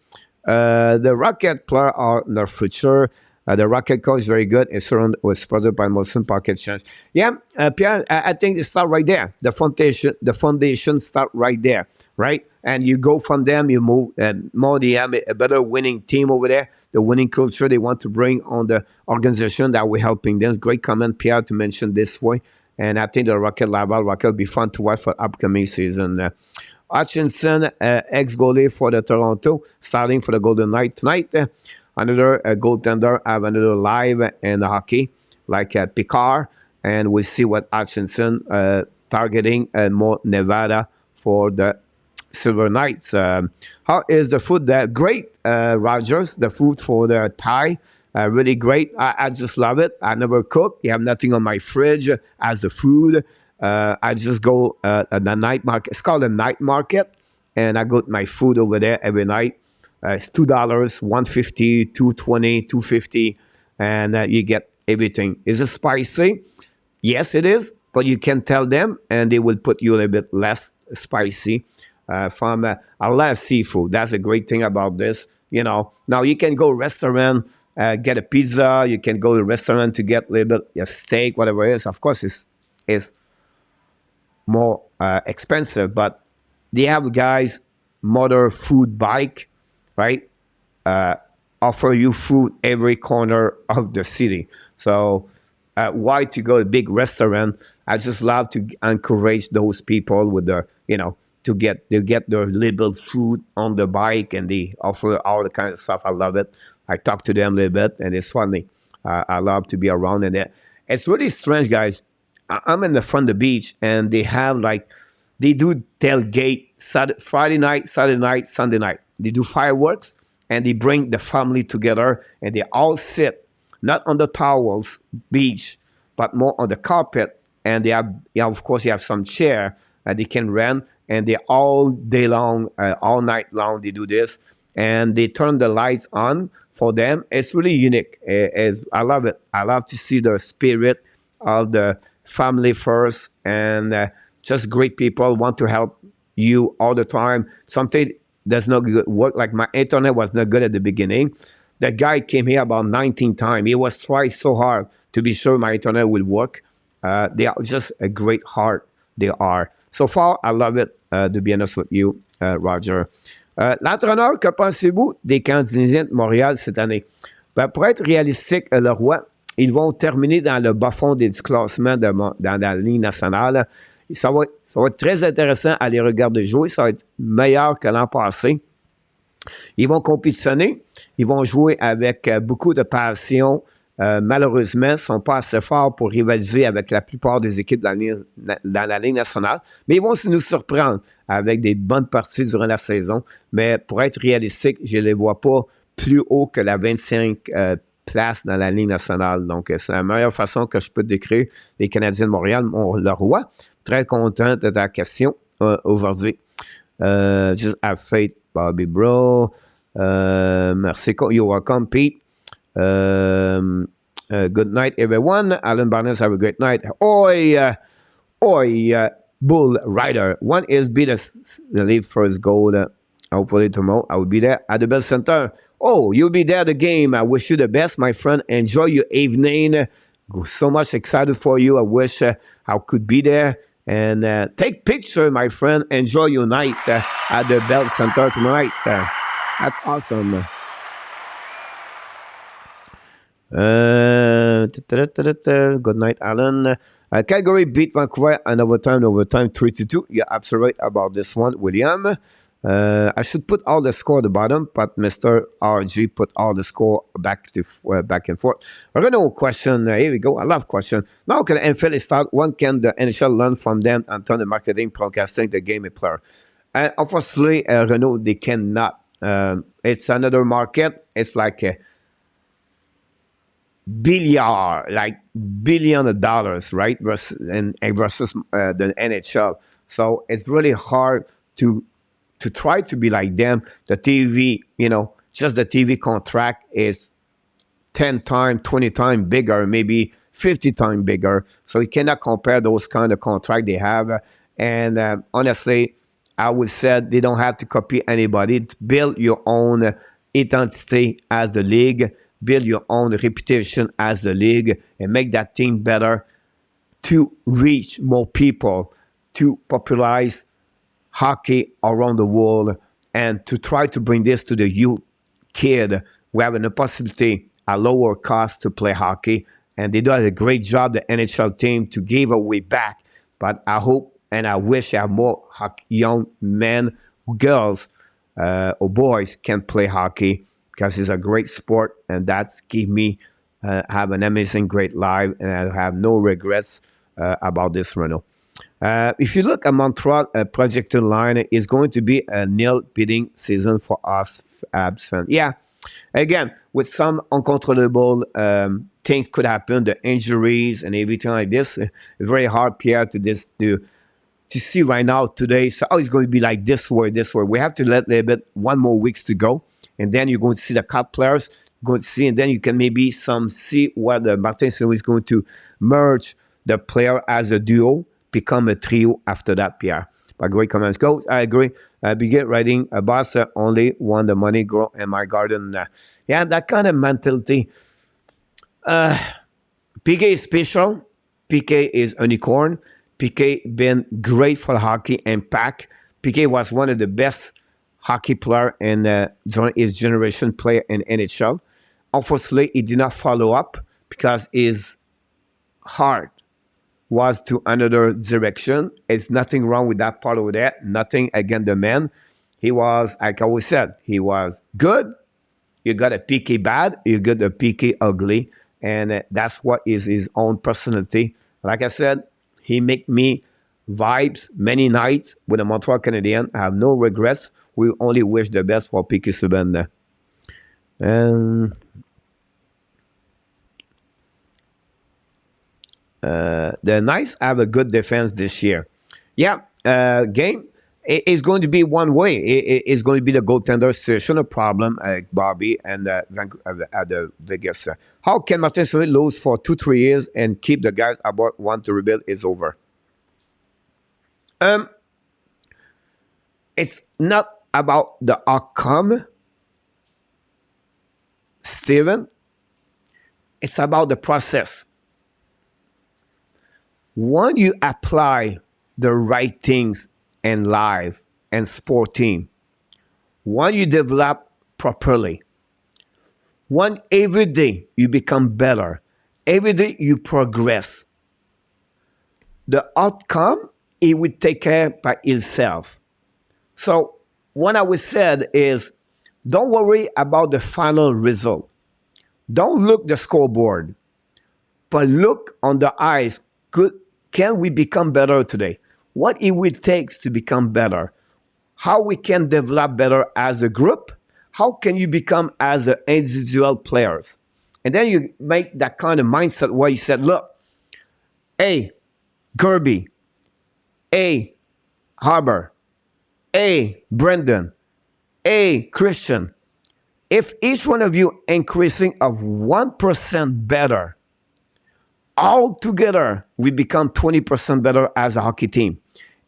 A: The Rocket player are in their future. The Rocket coach is very good. It's surrounded was spotted by Molson Pocket Chance. Yeah, Pierre, I think it start right there. The foundation start right there, right? And you go from them, you move, and more they have a better winning team over there. The winning culture they want to bring on the organization that we're helping them. Great comment, Pierre, to mention this way. And I think the Rocket Laval Rocket will be fun to watch for upcoming season. Hutchinson, ex-goalie for the Toronto, starting for the Golden Knight tonight. Another goaltender have another live in hockey, like Picard, and we'll see what Hutchinson targeting more Nevada for the Silver Knights. How is the food there? Great, Rogers. The food for the Thai, really great. I just love it. I never cook. You have nothing on my fridge as the food. I just go at the night market. It's called a night market, and I got my food over there every night. It's $2, $1.50, $2.20, $2.50, and you get everything. Is it spicy? Yes, it is, but you can tell them, and they will put you a little bit less spicy. From a lot of seafood. That's a great thing about this. You know, now you can go restaurant, get a pizza. You can go to a restaurant to get a little bit of steak, whatever it is. Of course, it's more expensive, but they have guys motor food bike, right? Offer you food every corner of the city. So why to go to a big restaurant? I just love to encourage those people with the, you know, to get their little food on the bike, and they offer all the kind of stuff. I love it. I talk to them a little bit, and it's funny. I love to be around, and it's really strange, guys. I'm in the front of the beach, and they have they do tailgate Friday night, Saturday night, Sunday night. They do fireworks, and they bring the family together, and they all sit not on the towels beach, but more on the carpet, and they have, of course, you have some chair that they can rent. And they all day long, all night long, they do this. And they turn the lights on for them. It's really unique. I love it. I love to see the spirit of the family first. And just great people want to help you all the time. Something does not good work. Like my internet was not good at the beginning. The guy came here about 19 times. He was trying so hard to be sure my internet will work. They are just a great heart. They are. So far, I love it, to be honest with you, Roger. L'entraîneur, que pensez-vous des Canadiens de Montréal cette année? Ben, pour être réalistique, le Roi, ils vont terminer dans le bas-fond du classement dans la Ligue nationale. Ça va être très intéressant à les regarder jouer. Ça va être meilleur que l'an passé. Ils vont compétitionner. Ils vont jouer avec beaucoup de passion. Malheureusement, ils ne sont pas assez forts pour rivaliser avec la plupart des équipes dans la Ligue nationale. Mais ils vont nous surprendre avec des bonnes parties durant la saison. Mais pour être réalistique, je ne les vois pas plus haut que la 25 place dans la Ligue nationale. Donc, c'est la meilleure façon que je peux décrire les Canadiens de Montréal, le Roi. Très content de ta question aujourd'hui. Just have faith, Bobby Bro. Merci. You're welcome, Pete. Good night, everyone. Alan Barnes, have a great night. Oi, Bull Rider. One is be the lead first goal. Hopefully tomorrow I will be there at the Bell Center. Oh, you'll be there at the game. I wish you the best, my friend. Enjoy your evening. So much excited for you. I wish I could be there. And take picture, my friend. Enjoy your night at the Bell Center tonight. That's awesome. Good night, Alan. Calgary beat Vancouver in overtime 3-2. You're absolutely right about this one, William. I should put all the score at the bottom, but Mr. RG put all the score back and forth. Renault question. Here we go. I love question. Now can the NFL start? When can the NHL learn from them and turn the marketing, broadcasting the game and player? And obviously, Renault, they cannot. It's another market. It's like a billion of dollars, right? Versus the NHL. So it's really hard to try to be like them. The TV, just the TV contract is 10 times, 20 times bigger, maybe 50 times bigger. So you cannot compare those kind of contract they have. And honestly, I would say they don't have to copy anybody. Build your own identity as the league. Build your own reputation as the league and make that team better to reach more people, to popularize hockey around the world, and to try to bring this to the youth kid who have a possibility at lower cost to play hockey. And they do a great job, the NHL team, to give away back. But I hope And I wish I have more young men, girls, or boys can play hockey because it's a great sport, and that's give me have an amazing, great life, and I have no regrets about this, Renault. If you look at Montreal projected line, it's going to be a nil bidding season for us Habs fans. Yeah, again, with some uncontrollable things could happen, the injuries and everything like this. It's very hard, Pierre, to see right now today. So, it's going to be like this way, this way. We have to let a little bit, one more weeks to go. And then you're going to see the cut players, going to see, and then you can maybe see whether Martin Saint-Louis is going to merge the player as a duo, become a trio after that, Pierre. But great comments. Go, I agree. Begin writing, a boss only want the money grow in my garden. Yeah, that kind of mentality. PK is special. PK is unicorn. PK been great for hockey impact. PK was one of the best hockey player in during his generation player in NHL. Unfortunately, he did not follow up because his heart was to another direction. It's nothing wrong with that part of that. Nothing against the man. He was, like I always said, he was good. You got a PK bad. You got a PK ugly. And that's what is his own personality. Like I said, he make me vibes many nights with the Montreal Canadiens. I have no regrets. We only wish the best for PK Subban. And the Knights have a good defense this year. Yeah, game is going to be one way. It's going to be the goaltender situation, a problem, Bobby and at the Vegas. How can Martin Saint-Louis lose for 2-3 years and keep the guys about want to rebuild is over? It's not about the outcome, Steven. It's about the process. When you apply the right things in life and sporting, when you develop properly, when every day you become better, every day you progress, the outcome, it will take care by itself. So what I would said is, don't worry about the final result. Don't look the scoreboard, but look on the eyes. Can we become better today? What it will take to become better? How we can develop better as a group? How can you become as an individual players? And then you make that kind of mindset where you said, look, hey, Gerby, hey, Harbor, hey, Brendan, hey, Christian, if each one of you increasing of 1% better, all together, we become 20% better as a hockey team.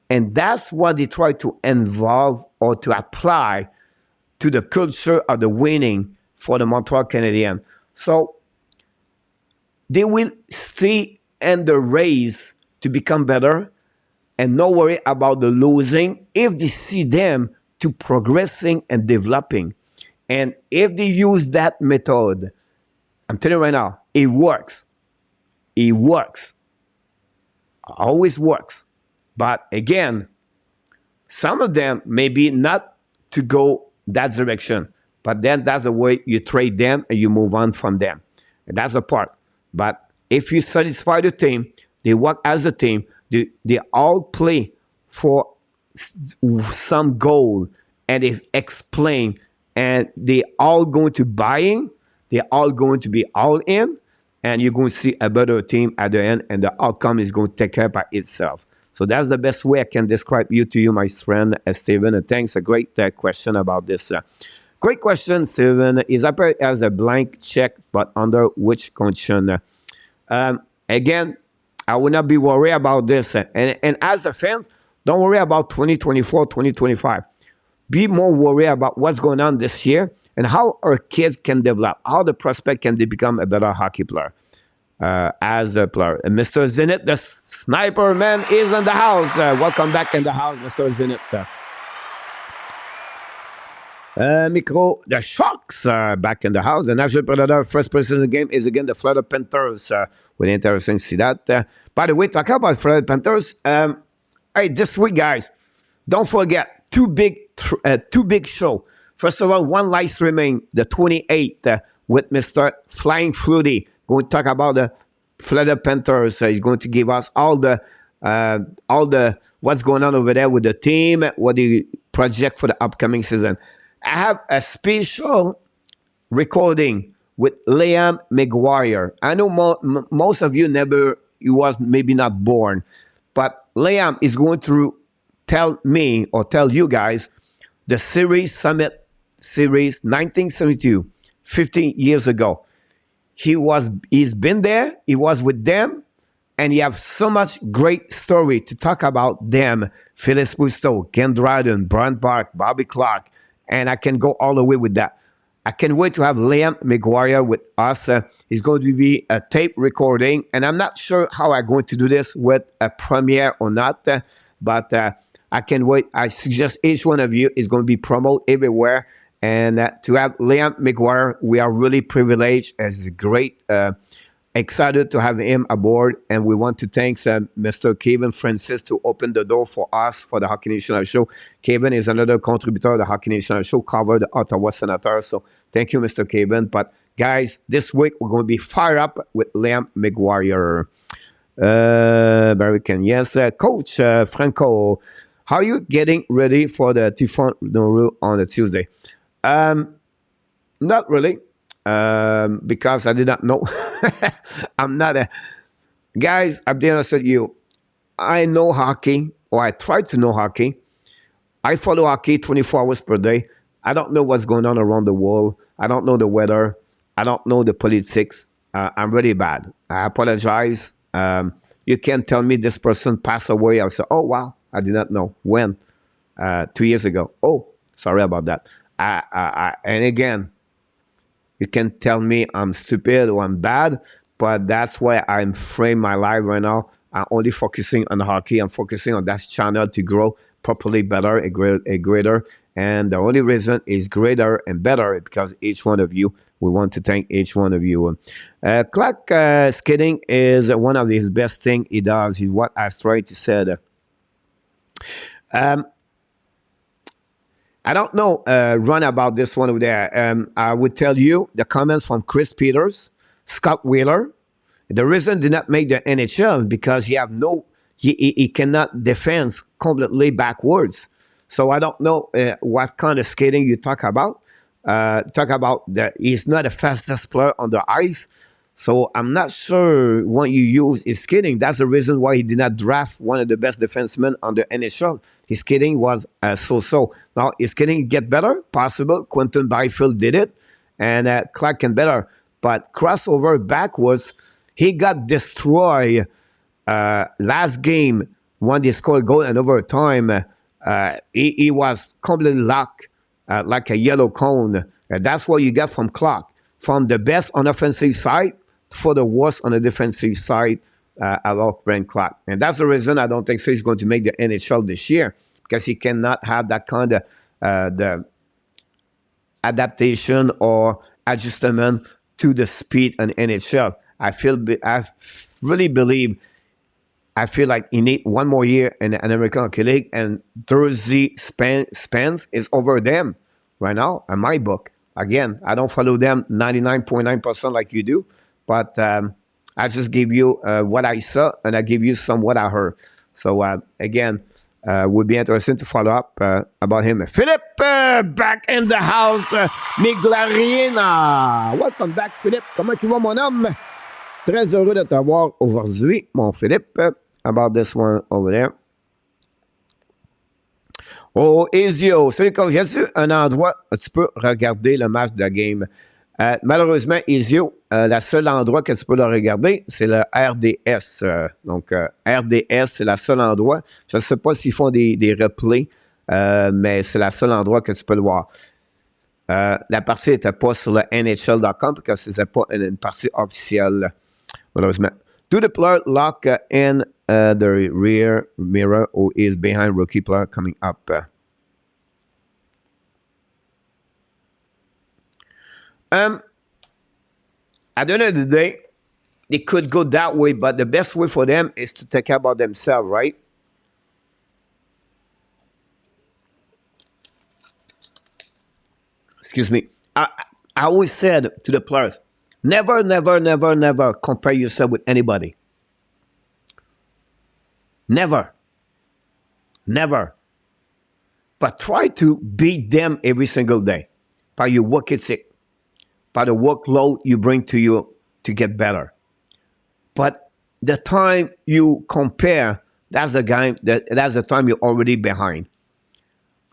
A: And that's what they try to involve or to apply to the culture of the winning for the Montreal Canadiens. So they will stay in the race to become better and not worry about the losing if they see them to progressing and developing. And if they use that method, I'm telling you right now, it works. It works. Always works. But again, some of them maybe not to go that direction. But then that's the way you trade them and you move on from them. And that's the part. But if you satisfy the team, they work as a team, they all play for some goal and they explain and they all going to buy in, they're all going to be all in, and you're going to see a better team at the end, and the outcome is going to take care by itself. So that's the best way I can describe you to you, my friend, Steven. And thanks, a great question about this. Great question, Steven. Is appeared as a blank check, but under which condition? Again, I will not be worried about this. And as a fan, don't worry about 2024, 2025. Be more worried about what's going on this year and how our kids can develop, how the prospect can become a better hockey player as a player. And Mr. Zenit, the sniper man, is in the house. Welcome back in the house, Mr. Zenit. Micro, the Sharks are back in the house. The National Predator first person in the game is again the Florida Panthers. With interesting to see that. By the way, talking about Florida Panthers, Hey, this week, guys, don't forget two big show. First of all, one live streaming the 28th with Mr. Flying Fruity. Going to talk about the Florida Panthers. He's going to give us all the what's going on over there with the team, what the project for the upcoming season. I have a special recording with Liam McGuire. I know most of you you was maybe not born, but Liam is going to tell me or tell you guys the series summit series 1972, 15 years ago. He's been there, he was with them, and he have so much great story to talk about them. Phyllis Busto, Ken Dryden, Brian Park, Bobby Clark, and I can go all the way with that. I can't wait to have Liam McGuire with us. He's going to be a tape recording, and I'm not sure how I'm going to do this with a premiere or not, but I can't wait. I suggest each one of you is going to be promoted everywhere, and to have Liam McGuire, we are really privileged. It's great. Excited to have him aboard, and we want to thank Mr. Kevin Francis to open the door for us for the Hockey National Show. Kevin is another contributor of the Hockey National Show, cover the Ottawa Senators. So thank you, Mr. Kevin. But guys, this week we're going to be fired up with Liam McGuire. Barrican, yes, Coach Franco, how are you getting ready for the Typhoon Noru on a Tuesday? Not really. Because I did not know. I'm not a guys. I'm being honest with you. I know hockey, or I try to know hockey. I follow hockey 24 hours per day. I don't know what's going on around the world. I don't know the weather. I don't know the politics. I'm really bad. I apologize. You can't tell me this person passed away. I'll say, oh wow, I did not know when. 2 years ago. Oh, sorry about that. And again. You can tell me I'm stupid or I'm bad, but that's why I'm frame my life right now. I'm only focusing on hockey. I'm focusing on that channel to grow properly better, a greater. And the only reason is greater and better because each one of you, we want to thank each one of you. Clark skating is one of his best thing he does. Is what I tried to say. I don't know, run about this one over there. I would tell you the comments from Chris Peters, Scott Wheeler. The reason did not make the NHL because he cannot defend completely backwards. So I don't know what kind of skating you talk about. He's not the fastest player on the ice. So I'm not sure what you use is skating. That's the reason why he did not draft one of the best defensemen on the NHL. His skating was so-so. Now, his skating get better? Possible. Quentin Byfield did it. And Clark can better. But crossover backwards, he got destroyed last game when they scored a goal in overtime. He was completely locked like a yellow cone. That's what you get from Clark. From the best on the offensive side for the worst on the defensive side about Brent Clark. And that's the reason I don't think so he's going to make the NHL this year because he cannot have that kind of the adaptation or adjustment to the speed in NHL. I really believe I feel like he need one more year in the American Hockey League and Thursday Spence is over them right now in my book. Again, I don't follow them 99.9% like you do, but I just give you what I saw and I give you some what I heard. So again, would be interesting to follow up about him. Philippe, back in the house. Miglariena. Welcome back, Philippe. Comment tu vas, mon homme? Très heureux de t'avoir aujourd'hui, mon Philippe. About this one over there. Oh, Ezio, salut, y a-t-il un endroit où tu peux regarder le match de la game? Malheureusement, Ezio, le seul endroit que tu peux le regarder, c'est le RDS. Donc, RDS, c'est le seul endroit. Je ne sais pas s'ils font des replays, mais c'est le seul endroit que tu peux le voir. La partie n'était pas sur le NHL.com parce que ce n'était pas une partie officielle, malheureusement. Do the player lock in the rear mirror or is behind rookie player coming up? At the end of the day, they could go that way, but the best way for them is to take care about themselves, right? excuse me, I always said to the players, never, never, never, never compare yourself with anybody. Never. Never. But try to beat them every single day by your work ethic, by the workload you bring to you to get better. But the time you compare, that's the time you're already behind.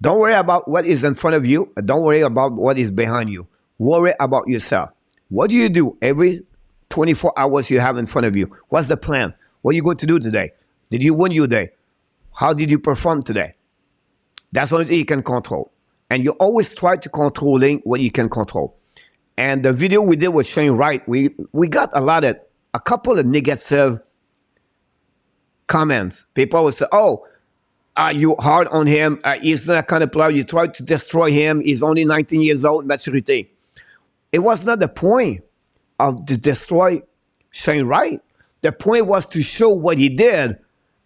A: Don't worry about what is in front of you. Don't worry about what is behind you. Worry about yourself. What do you do every 24 hours you have in front of you? What's the plan? What are you going to do today? Did you win your day? How did you perform today? That's the only thing you can control. And you always try to controlling what you can control. And the video we did with Shane Wright, we got a couple of negative comments. People would say, oh, you hard on him. He's not that kind of player. You try to destroy him. He's only 19 years old, maturity. It was not the point to destroy Shane Wright. The point was to show what he did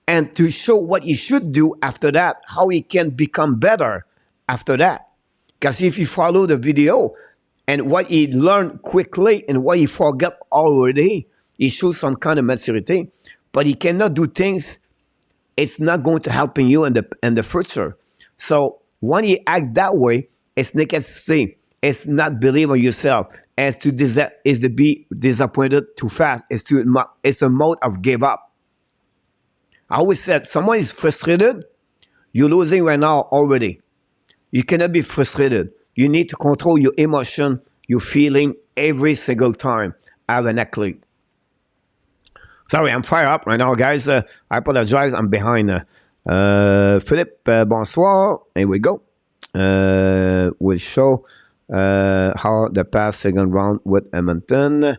A: and to show what he should do after that, how he can become better after that. Because if you follow the video and what he learned quickly and what he forgot already, he shows some kind of maturity, but he cannot do things. It's not going to help you in the future. So when you act that way, it's negative. It's not believe in yourself. It's to be disappointed too fast. It's a mode of give up. I always said, someone is frustrated, you're losing right now already. You cannot be frustrated. You need to control your emotion, your feeling every single time as an athlete. Sorry, I'm fired up right now, guys. I apologize. I'm behind. Philippe, bonsoir. Here we go. We'll show how the past second round with Edmonton.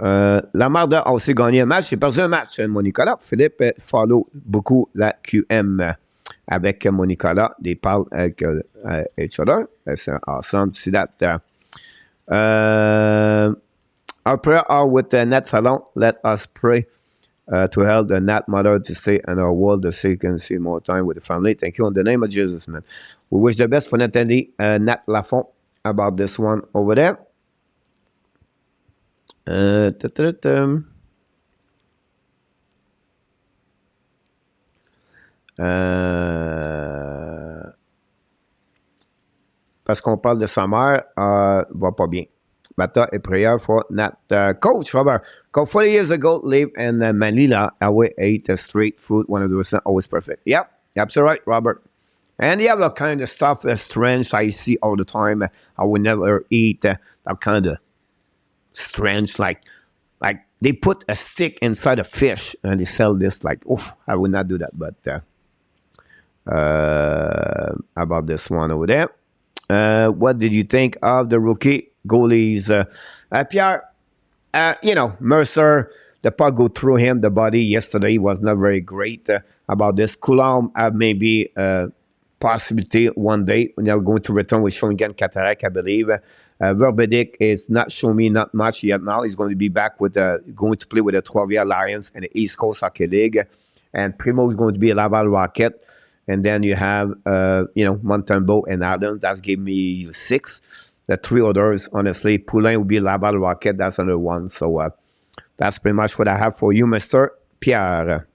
A: Lamardeur a aussi gagné un match. J'ai perdu un match, mon Nicolas. Philippe follow beaucoup la QM avec mon Nicolas. They parle avec each other. That's awesome to see that. Our prayer are with Nat Fallon. Let us pray to help the Nat mother to stay in our world so she can see more time with the family. Thank you in the name of Jesus, man. We wish the best for Nathalie, Nat Lafont, about this one over there. Parce qu'on parle de sa mère, va pas bien. Bata et prayer for Nat. Coach Robert, 40 years ago, lived in Manila. I would eat straight food, 100% always perfect. Yep, absolutely right, Robert. And the other kind of stuff that's strange I see all the time. I would never eat that kind of strange, like they put a stick inside a fish and they sell this like, oof, I would not do that. But about this one over there. What did you think of the rookie goalies? Pierre, Mercer, the puck go through him, the body yesterday was not very great about this. Coulomb maybe possibility one day when they're going to return with showing again cataract, I believe. Verbedik is not showing me not much yet now. He's going to be back with going to play with the Trois-Rivières Lions and the East Coast Hockey League. And Primo is going to be a Laval Rocket. And then you have, Montembeault and Adams. That's gave me 6. The 3 others, honestly, Poulin will be Laval Rocket. That's another one. So that's pretty much what I have for you, Mr. Pierre.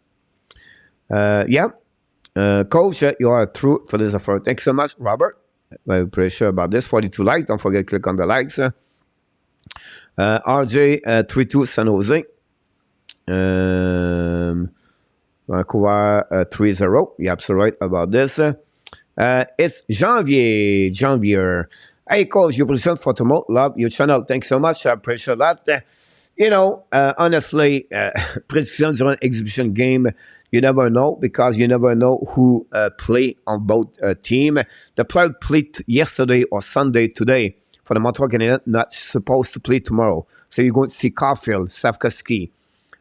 A: Coach, you are true for this effort. Thanks so much, Robert. I'm pretty sure about this. 42 likes. Don't forget to click on the likes. RJ 3-2 San Jose. Vancouver 3-0. You're absolutely right about this. It's Janvier. Hey, Coach, your position for tomorrow. Love your channel. Thanks so much. I appreciate that. Honestly, prediction during exhibition game, you never know because you never know who play on both team. The player played yesterday or Sunday today for the Montreal Canadiens, not supposed to play tomorrow. So you're going to see Caulfield, Safkaski,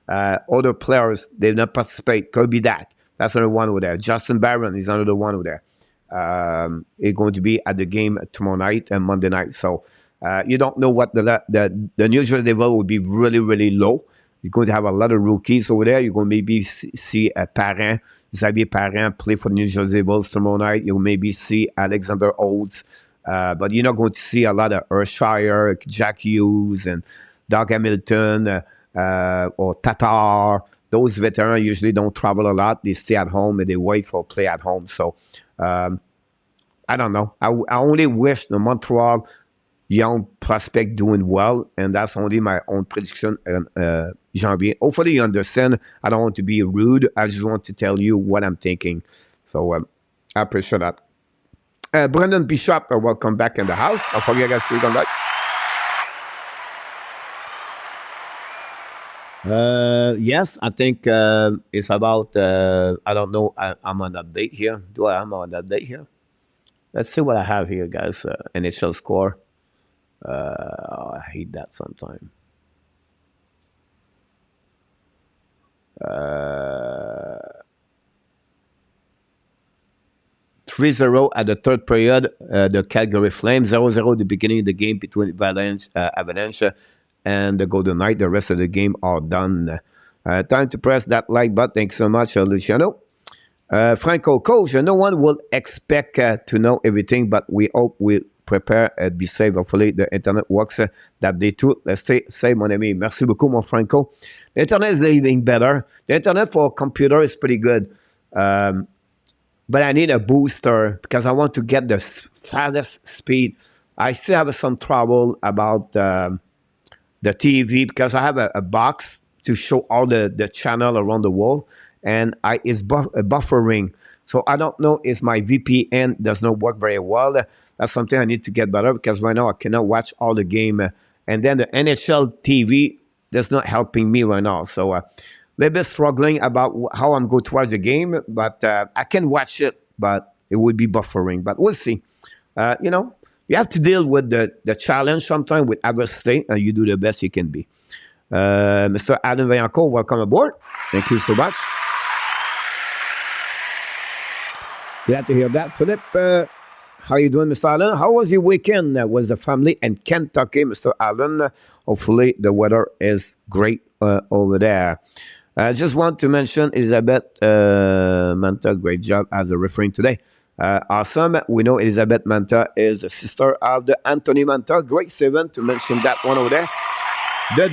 A: other players, they did not participate. Kirby Dak, that's another one over there. Justin Barron is another one over there. He's going to be at the game tomorrow night and Monday night. So you don't know what the New Jersey level will be really, really low. You're going to have a lot of rookies over there. You're going to maybe see Parent, Xavier Parent play for the New Jersey Devils tomorrow night. You'll maybe see Alexander Olds. But you're not going to see a lot of Earthshire, Jack Hughes, and Doug Hamilton, or Tatar. Those veterans usually don't travel a lot. They stay at home and they wait for play at home. So I don't know. I only wish the Montreal young prospect doing well, and that's only my own prediction in Janvier. Hopefully you understand. I don't want to be rude. I just want to tell you what I'm thinking. So I appreciate that. Brendan Bishop, welcome back in the house. Don't forget, guys, to come back. Yes, I think it's about, I don't know, I'm on update here. Do I am on update here? Let's see what I have here, guys. Initial score. I hate that sometimes. 3-0 at the third period, the Calgary Flames. 0-0 at the beginning of the game between Avalanche and the Golden Knight. The rest of the game are done. Time to press that like button. Thanks so much, Luciano. Franco, coach, no one will expect to know everything, but we hope we'll prepare and be safe. Hopefully, the internet works that day too. Let's stay safe, mon ami. Merci beaucoup, mon Franco. The internet is even better. The internet for a computer is pretty good. But I need a booster because I want to get the fastest speed. I still have some trouble about the TV because I have a box to show all the channel around the world, and it's buffering. So I don't know if my VPN does not work very well. That's something I need to get better because right now I cannot watch all the game. And then the NHL TV that's not helping me right now. So a little bit struggling about how I'm going to watch the game, but I can watch it, but it would be buffering. But we'll see. You know, you have to deal with the challenge sometimes with adversity, and you do the best you can be. Mr. Adam Vaillancourt, welcome aboard. Thank you so much. Glad to hear that. Philip, how are you doing, Mr. Allen? How was your weekend with the family in Kentucky, Mr. Allen? Hopefully the weather is great over there. I just want to mention Elizabeth Manta, great job as a referee today. Awesome. We know Elizabeth Manta is the sister of the Anthony Manta. Great 7 to mention that one over there. The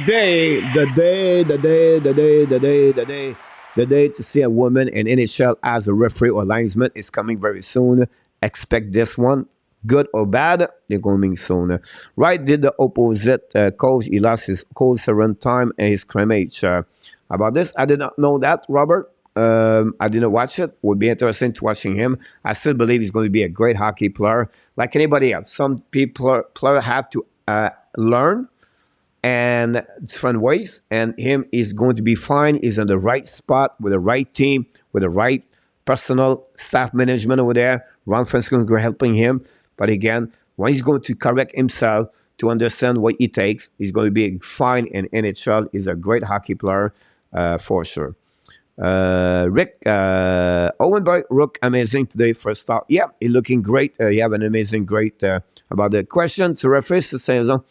A: day to see a woman in NHL as a referee or linesman is coming very soon. Expect this one. Good or bad, they're coming soon. Wright did the opposite coach. He lost his cold 7 time and his scrimmage. About this, I did not know that, Robert. I didn't watch it. Would be interesting to watching him. I still believe he's going to be a great hockey player, like anybody else. Some people player have to learn and different ways, and him is going to be fine. He's in the right spot with the right team, with the right personal staff management over there. Ron Francisco is going to be helping him. But again, when he's going to correct himself to understand what he takes, he's going to be fine in NHL. He's a great hockey player for sure. Rick, Owen Boy, Rook, amazing today for a start. Yeah, he's looking great. You have an amazing great about the question to referee cette saison.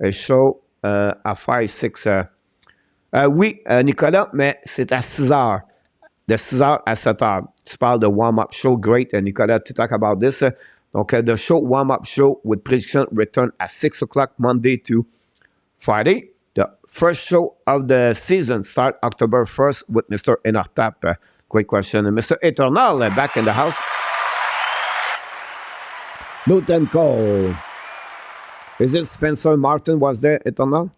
A: Show à 5-6. Oui, Nicolas, mais c'est à 6 heures. De 6 heures à 7 heures. Tu parles de warm-up show. Great, Nicolas, to talk about this. Donc, the show, warm-up show with prediction return at 6 o'clock Monday to Friday. The first show of the season start October 1st with Mr. Enartap. Great question. And Mr. Eternal back in the house. Newton Cole. Is it Spencer Martin was there, Eternal?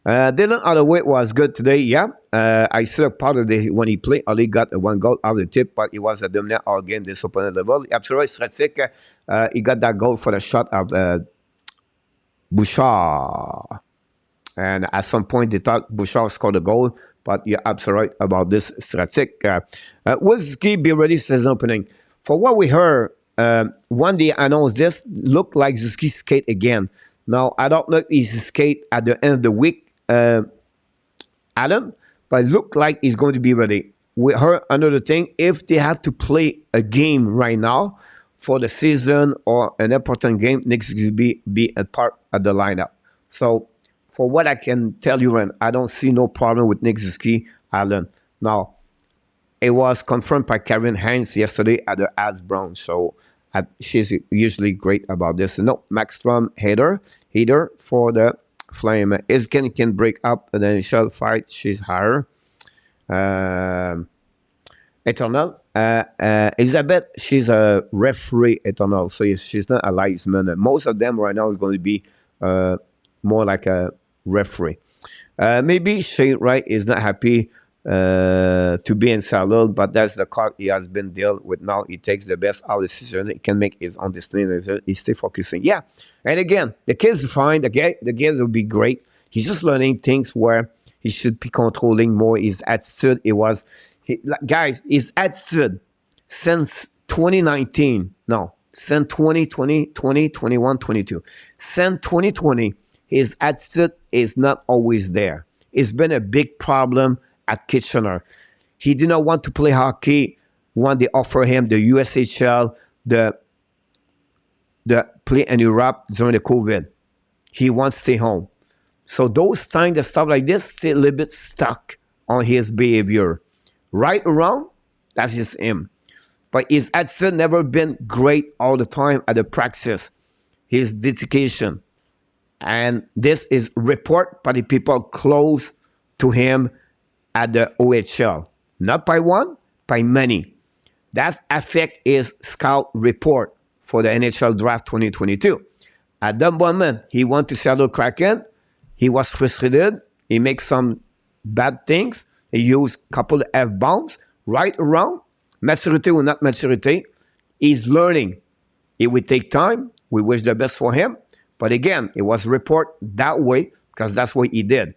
A: Dylan Holloway was good today, yeah. I saw part of the when he played, only got 1 goal out of the tip, but he was a dominant all game this opponent level. Absolutely, Stratic, he got that goal for the shot of Bouchard. And at some point, they thought Bouchard scored a goal, but you're absolutely right about this, Stratic. Will Zuki be ready for season opening? For what we heard, when they announced this, looked like Zuki skate again. Now, I don't know if he's skate at the end of the week, Adam, but it looked like he's going to be ready. We heard another thing, if they have to play a game right now for the season or an important game, Nick's going to be a part of the lineup. So, for what I can tell you, and I don't see no problem with Nick Ziski, Alan. Now, it was confirmed by Karen Hines yesterday at the HABS Brown. So she's usually great about this. No, Maxstrom header for the Flame. Iskin can break up the initial fight. She's higher. Eternal. Elizabeth, she's a referee, Eternal. So she's not a linesman. Most of them right now is going to be more like a referee. Maybe Shane Wright is not happy to be in Salud, but that's the card he has been dealt with now. He takes the best out of the decision. He can make his own destiny. He's still focusing. Yeah. And again, the kid's fine. The kids will be great. He's just learning things where he should be controlling more his attitude. Guys, his attitude since 2019, no, since 2020, 2021, 22. Since 2020, his attitude is not always there. It's been a big problem at Kitchener. He did not want to play hockey when they offer him the USHL, the play in Europe during the COVID. He wants to stay home. So those times, the stuff like this, stay a little bit stuck on his behavior. Right or wrong, that's just him. But his attitude never been great all the time at the practice. His dedication. And this is report by the people close to him at the OHL. Not by one, by many. That affect his scout report for the NHL Draft 2022. At that moment, he went to Seattle Kraken. He was frustrated. He makes some bad things. He used a couple of F-bombs. Right around, maturity or not maturity, he's learning. It will take time. We wish the best for him. But again, it was reported that way because that's what he did.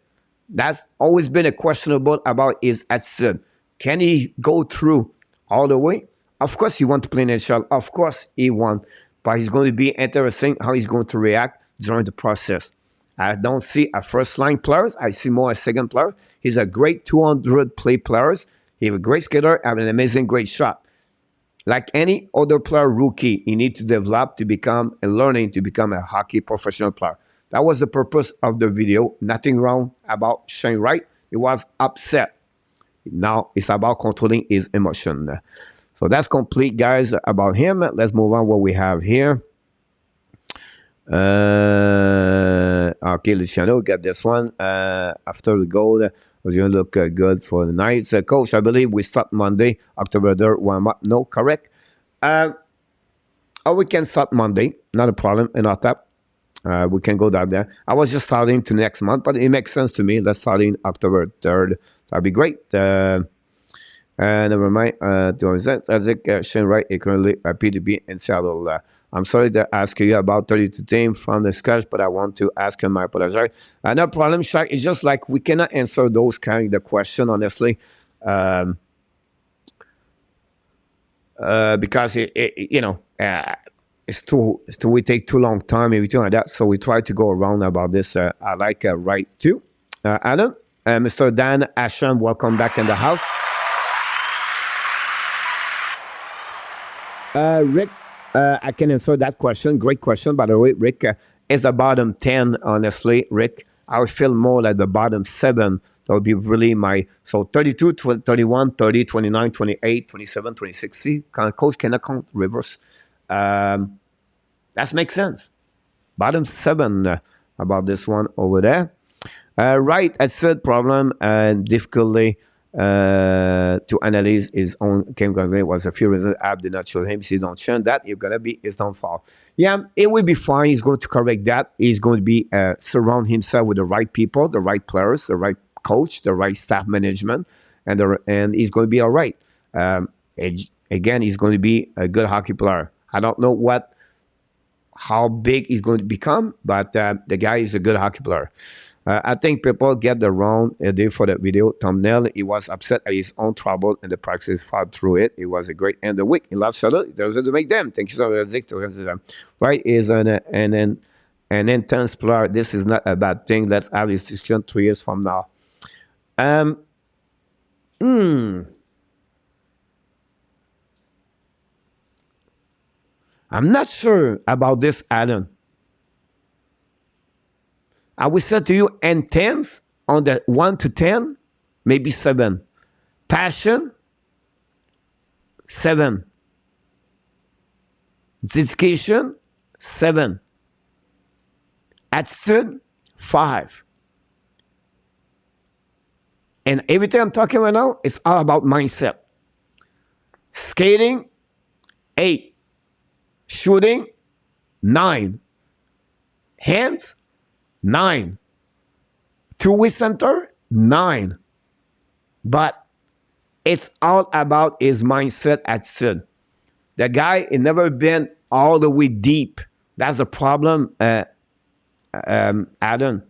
A: That's always been a questionable about his attitude. Can he go through all the way? Of course he wants to play in NHL. Of course he wants. But it's going to be interesting how he's going to react during the process. I don't see a first-line player. I see more a second player. He's a great 200 play player. He's a great skater, have an amazing, great shot. Like any other player, rookie, he needs to develop to become and learning to become a hockey professional player. That was the purpose of the video. Nothing wrong about Shane Wright. He was upset. Now it's about controlling his emotion. So that's complete, guys, about him. Let's move on what we have here. Okay, Luciano, got this one. After the goal, was going to look good for the night. Coach, I believe we start Monday, October 3rd. Warm up. No, correct. Or we can start Monday. Not a problem in our tap. We can go down there. I was just starting to next month, but it makes sense to me. Let's start in October 3rd. That'd be great. Never mind. Shane Wright is currently happy to be in Seattle. I'm sorry to ask you about 32 teams from the scratch, but I want to ask him. I apologize. No problem, Shaq. It's just like we cannot answer those kind of questions, honestly, because we take too long time, everything like that. So we try to go around about this. I like right too. Adam, Mr. Dan Asham, welcome back in the house. Rick. I can answer that question. Great question, by the way, Rick. Is the bottom 10, honestly, Rick. I would feel more like the bottom 7. That would be really so 32, 31, 30, 29, 28, 27, 26. See, coach cannot count reverse. That makes sense. Bottom 7 about this one over there. Right, a third problem and difficulty to analyze his own game was a few reasons. App did not show him. He don't chant that. It's gonna be his downfall. Yeah, it will be fine. He's going to correct that. He's going to be surround himself with the right people, the right players, the right coach, the right staff management, and he's going to be all right. Again, he's going to be a good hockey player. I don't know how big he's going to become, but the guy is a good hockey player. I think people get the wrong idea for that video thumbnail. He was upset at his own trouble and the practice fought through it. It was a great end of the week. He loves Charlotte. It doesn't make them. Thank you so much. Right is an intense player. This is not a bad thing. Let's have this discussion 3 years from now. I'm not sure about this, Alan. I would say to you, intense on the 1 to 10, maybe 7. Passion, 7. Dedication, 7. Attitude, 5. And everything I'm talking right now, it's all about mindset. Skating, 8. Shooting, 9. Hands, 9. Two-way center, 9. But it's all about his mindset attitude. The guy has never been all the way deep. That's the problem, Adam.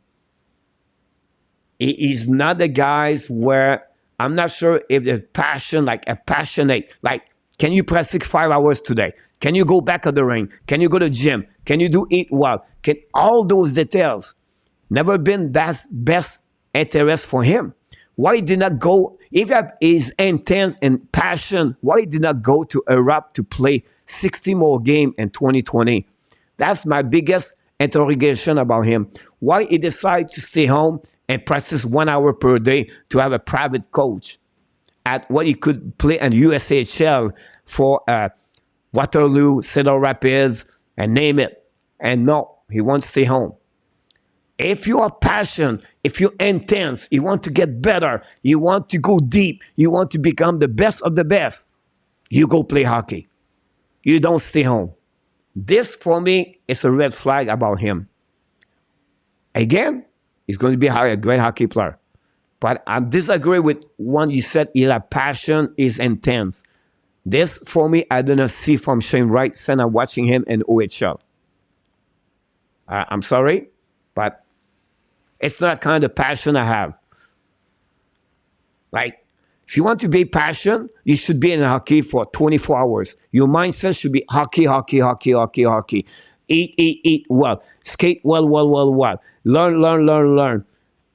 A: He's not the guys where I'm not sure if the passion, like a passionate, like, can you practice 5 hours today? Can you go back to the ring? Can you go to the gym? Can you do eat well? Can all those details never been that best interest for him? Why he did not go, if he is intense and passion, why he did not go to Europe to play 60 more games in 2020? That's my biggest interrogation about him. Why he decided to stay home and practice 1 hour per day to have a private coach at what he could play in USHL for Waterloo, Cedar Rapids, and name it. And no, he wants to stay home. If you are passionate, if you're intense, you want to get better, you want to go deep, you want to become the best of the best, you go play hockey. You don't stay home. This, for me, is a red flag about him. Again, he's going to be a great hockey player. But I disagree with one you said, he has passion, is intense. This, for me, I do not see from Shane Wright since I'm watching him in OHL. I'm sorry, but it's not kind of passion I have. Like, if you want to be passionate, you should be in hockey for 24 hours. Your mindset should be hockey, hockey, hockey, hockey, hockey. Eat well. Skate well. Learn.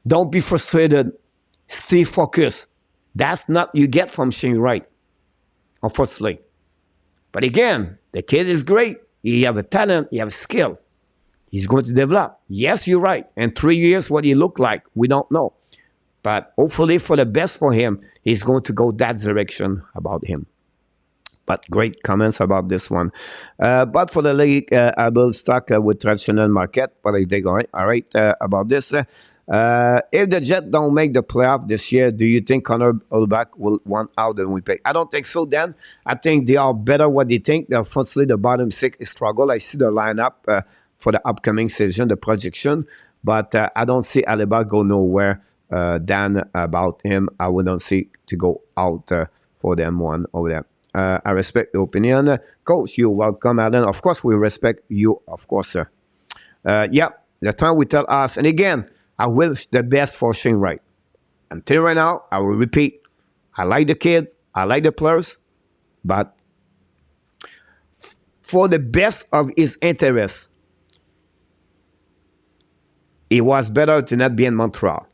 A: Don't be frustrated. Stay focused. That's not you get from Shane Wright, unfortunately. But again, the kid is great. He have a talent. He have a skill. He's going to develop. Yes, you're right. In 3 years, what he look like, we don't know. But hopefully for the best for him, he's going to go that direction about him. But great comments about this one. But for the league, I will start with traditional market. But I think, all right, about this. If the Jets don't make the playoff this year, do you think Connor Hellebuyck will want out and we pay? I don't think so, Dan. I think they are better what they think. Unfortunately, the bottom six is struggle. I see the lineup for the upcoming season, the projection. But I don't see Hellebuyck go nowhere. Dan, about him, I wouldn't see to go out for them one over there. I respect the opinion. Coach, you're welcome, Alan. Of course, we respect you, of course, sir. Yeah, the time we tell us, and again, I wish the best for Shane Wright. Until right now, I will repeat, I like the kids, I like the players, but for the best of his interests, it was better to not be in Montreal.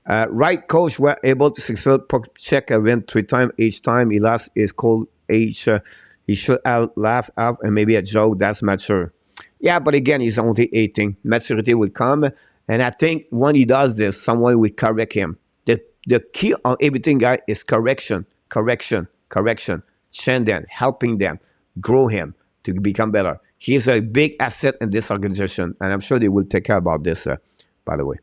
A: Right coach were able to successfully check a win 3 times. Each time he lost his cold age. He should have laughed out and maybe a joke. That's mature. Yeah, but again, he's only 18. Maturity will come. And I think when he does this, someone will correct him. The key on everything, guys, is correction. Change them, helping them, grow him to become better. He's a big asset in this organization. And I'm sure they will take care about this, by the way.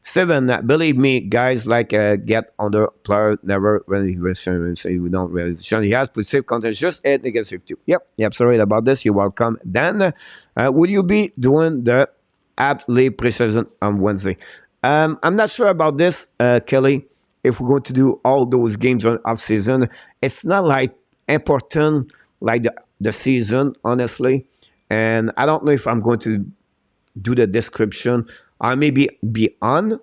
A: 7, believe me, guys like get on the player never really say we don't really. He has perceived content just at against 50. Yep, sorry about this. You're welcome. Then, will you be doing the HABS League preseason on Wednesday? I'm not sure about this, Kelly. If we're going to do all those games on off season, it's not like important like the season, honestly. And I don't know if I'm going to do the description. I maybe be on,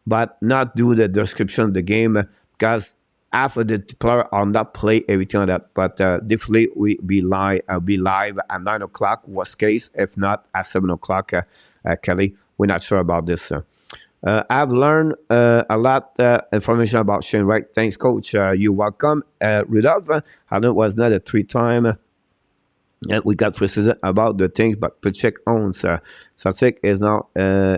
A: but not do the description of the game because after the player are not play everything like that. But definitely we be live. I'll be live at 9 o'clock. Worst case, if not at 7 o'clock. Kelly, we're not sure about this. I've learned a lot information about Shane Wright. Thanks, Coach. You're welcome. Rudolph, I know it was not a 3-time. Yeah, we got precision about the things, but Pachek owns. Sasek is now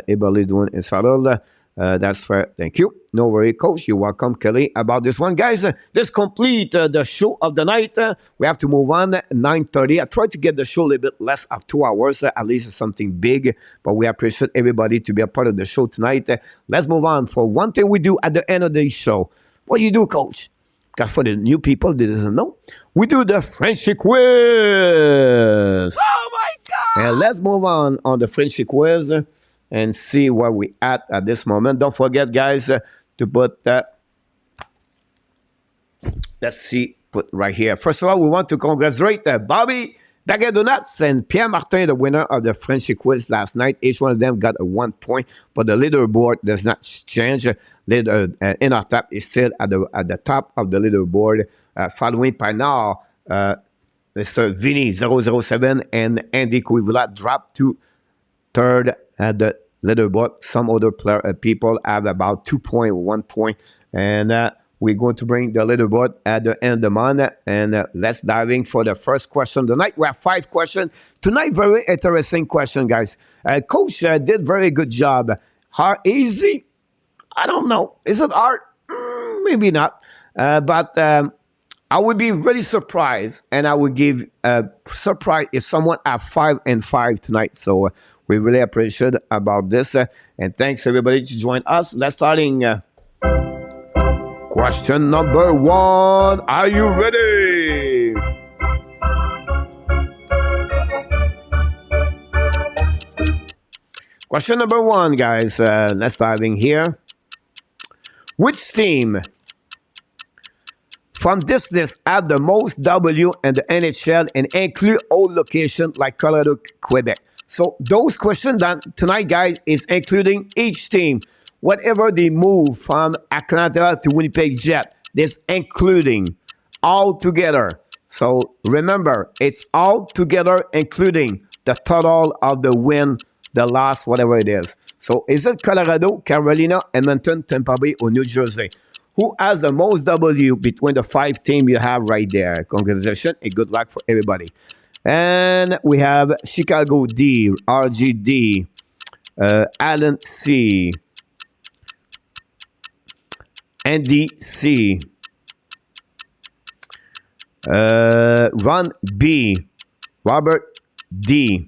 A: able doing in saddle. That's fair. Thank you. No worry, coach. You're welcome, Kelly. About this one, guys. This complete the show of the night. We have to move on. 9:30. I tried to get the show a little bit less of 2 hours. At least it's something big. But we appreciate everybody to be a part of the show tonight. Let's move on. For one thing we do at the end of the show. What do you do, coach? Because for the new people that doesn't know, we do the Frenchy quiz.
B: Oh my God!
A: And let's move on the Frenchy quiz and see where we at this moment. Don't forget, guys, to put that. Let's see, put right here. First of all, we want to congratulate Bobby Baguette and Pierre Martin, the winner of the Frenchy quiz last night. Each one of them got a 1 point, but the leaderboard does not change. In our top is still at the top of the leaderboard, following by now Mr. Vinny 007 and Andy Kuivula dropped to third at the leaderboard. Some other people have about 2 point, 1 point, and we're going to bring the leaderboard at the end of the month. And let's dive in for the first question tonight. We have 5 questions tonight. Very interesting question, guys. Coach did very good job. Hard, easy. I don't know. Is it hard? Maybe not. But I would be really surprised, and I would give surprise if someone have 5 and 5 tonight. So we really appreciate about this, and thanks everybody to join us. Let's starting question number 1. Are you ready? Question number 1, guys. Let's dive in here. Which team from this list had the most W in the NHL and include old locations like Colorado, Quebec? So those questions tonight, guys, is including each team. Whatever they move from Atlanta to Winnipeg Jet, this including all together. So remember, it's all together, including the total of the win, the loss, whatever it is. So is it Colorado, Carolina, Edmonton, Tampa Bay, or New Jersey? Who has the most W between the 5 teams you have right there? Congratulations and good luck for everybody. And we have Chicago D, RGD, Allen C, Andy C, Ron B, Robert D.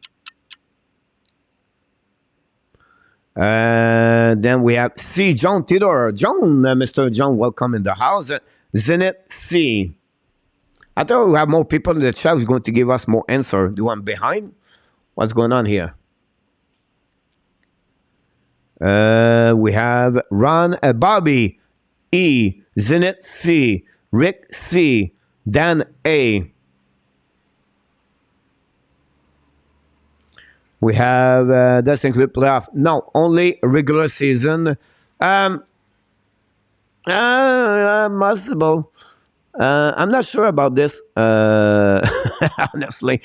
A: Then we have C, John Theodore. John, Mr. John, welcome in the house. Zenith C. I thought we have more people in the chat who's going to give us more answer. Do I'm behind? What's going on here? We have Ron, Bobby E, Zenith C, Rick C, Dan A. We have, does include playoff? No, only regular season. Possible. I'm not sure about this, honestly.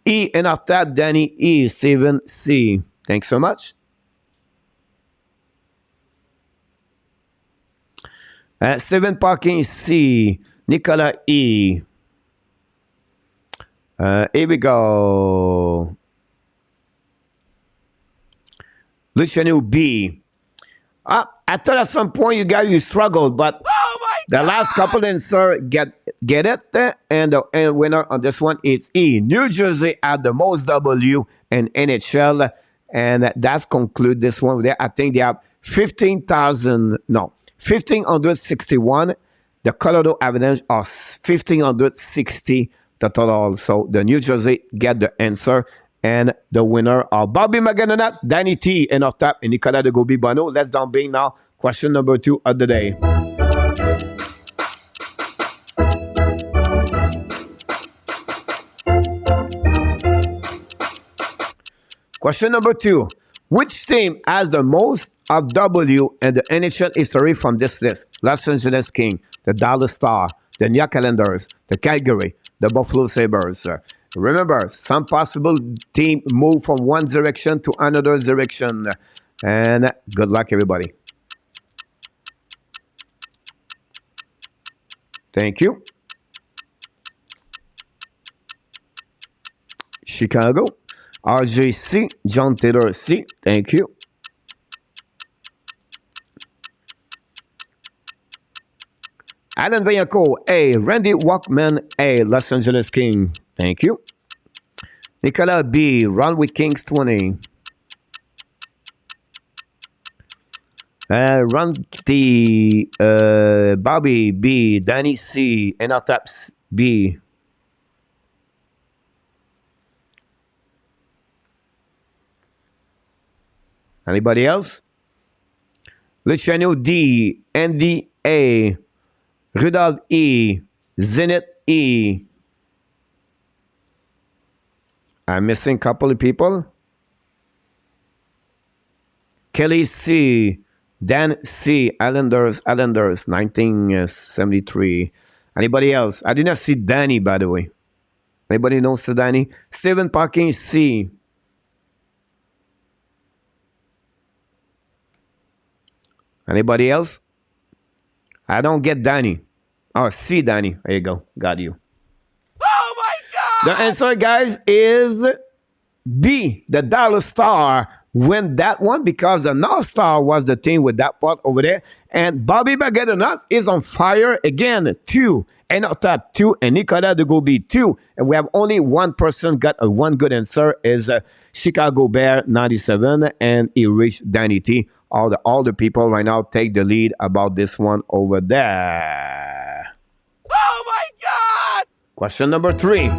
A: E in our tab, Danny E, Steven C. Thanks so much. Steven Parking C, Nicola E. Here we go. Luciano B. I thought at some point you guys you struggled, but the last couple answer get it, and the winner on this one is E. New Jersey had the most W in NHL, and that's conclude this one there. I think they have 1,561. The Colorado Avalanche are 1,560 the total. So the New Jersey get the answer. And the winner are Bobby McGinnis, Danny T in our top, and Nicolas de Gobi Bono. Let's down being now. Question number 2 of the day. Question number 2. Which team has the most of W in the NHL history from this list? Los Angeles Kings, the Dallas Stars, the New York Islanders, the Calgary, the Buffalo Sabres. Remember, some possible team move from one direction to another direction. And good luck, everybody. Thank you. Chicago. RJ C. John Taylor C. Thank you. Alan Vayaco A. Randy Walkman A. Los Angeles King. Thank you. Nicolas B. Run with Kings 20. Run the Bobby B. Danny C. Enotaps B. Anybody else? Luciano D. Andy A. Rudolph E. Zenith E. I'm missing a couple of people. Kelly C. Dan C. Islanders, 1973. Anybody else? I did not see Danny, by the way. Anybody knows the Danny? Stephen Parkin C. Anybody else? I don't get Danny. Oh, C, Danny. There you go. Got you.
B: Oh my God!
A: The answer, guys, is B. The Dallas Star win that one because the North Star was the team with that part over there. And Bobby Baguette is on fire again. 2. And on top 2. And Nicolas de Gobi 2. And we have only one person got a one good answer is Chicago Bear 97. And he reached Danny T. All the people right now take the lead about this one over there.
B: Oh my God!
A: Question number 3.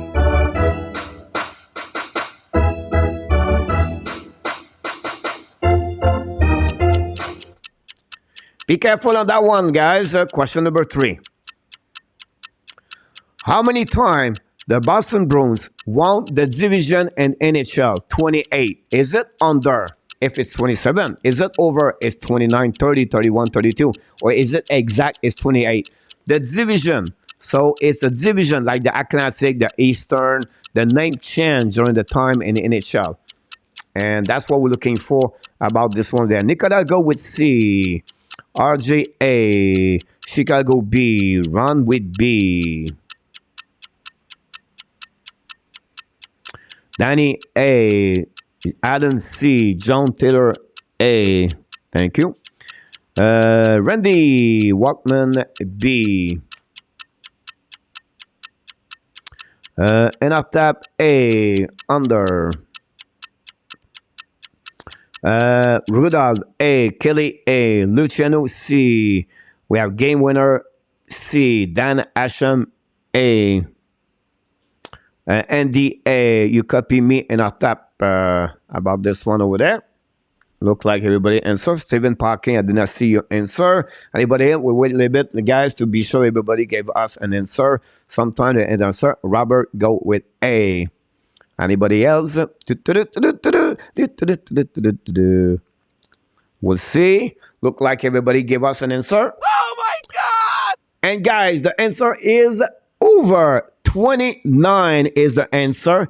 A: Be careful on that one, guys. Question number 3. How many times the Boston Bruins won the division in NHL? 28. Is it under? If it's 27, is it over? It's 29, 30, 31, 32, or is it exact? It's 28. The division. So it's a division like the Atlantic, the Eastern. The name changed during the time in the NHL, and that's what we're looking for about this one there. Nicolas go with C. RJ A. Chicago B. Run with B. Danny A. Adam C. John Taylor A. Thank you. Randy Walkman B. And up top A. Under. Rudolph A. Kelly A. Luciano C. We have game winner C. Dan Asham A. Andy A. You copy me and our top about this one over there. Look like everybody answer. Stephen Parking, I did not see your answer. Anybody else? We'll wait a little bit, guys, to be sure everybody gave us an answer. Sometime the answer. Robert, go with A. Anybody else? We'll see. Look like everybody gave us an answer.
B: Oh my God!
A: And guys, the answer is over. 29 is the answer.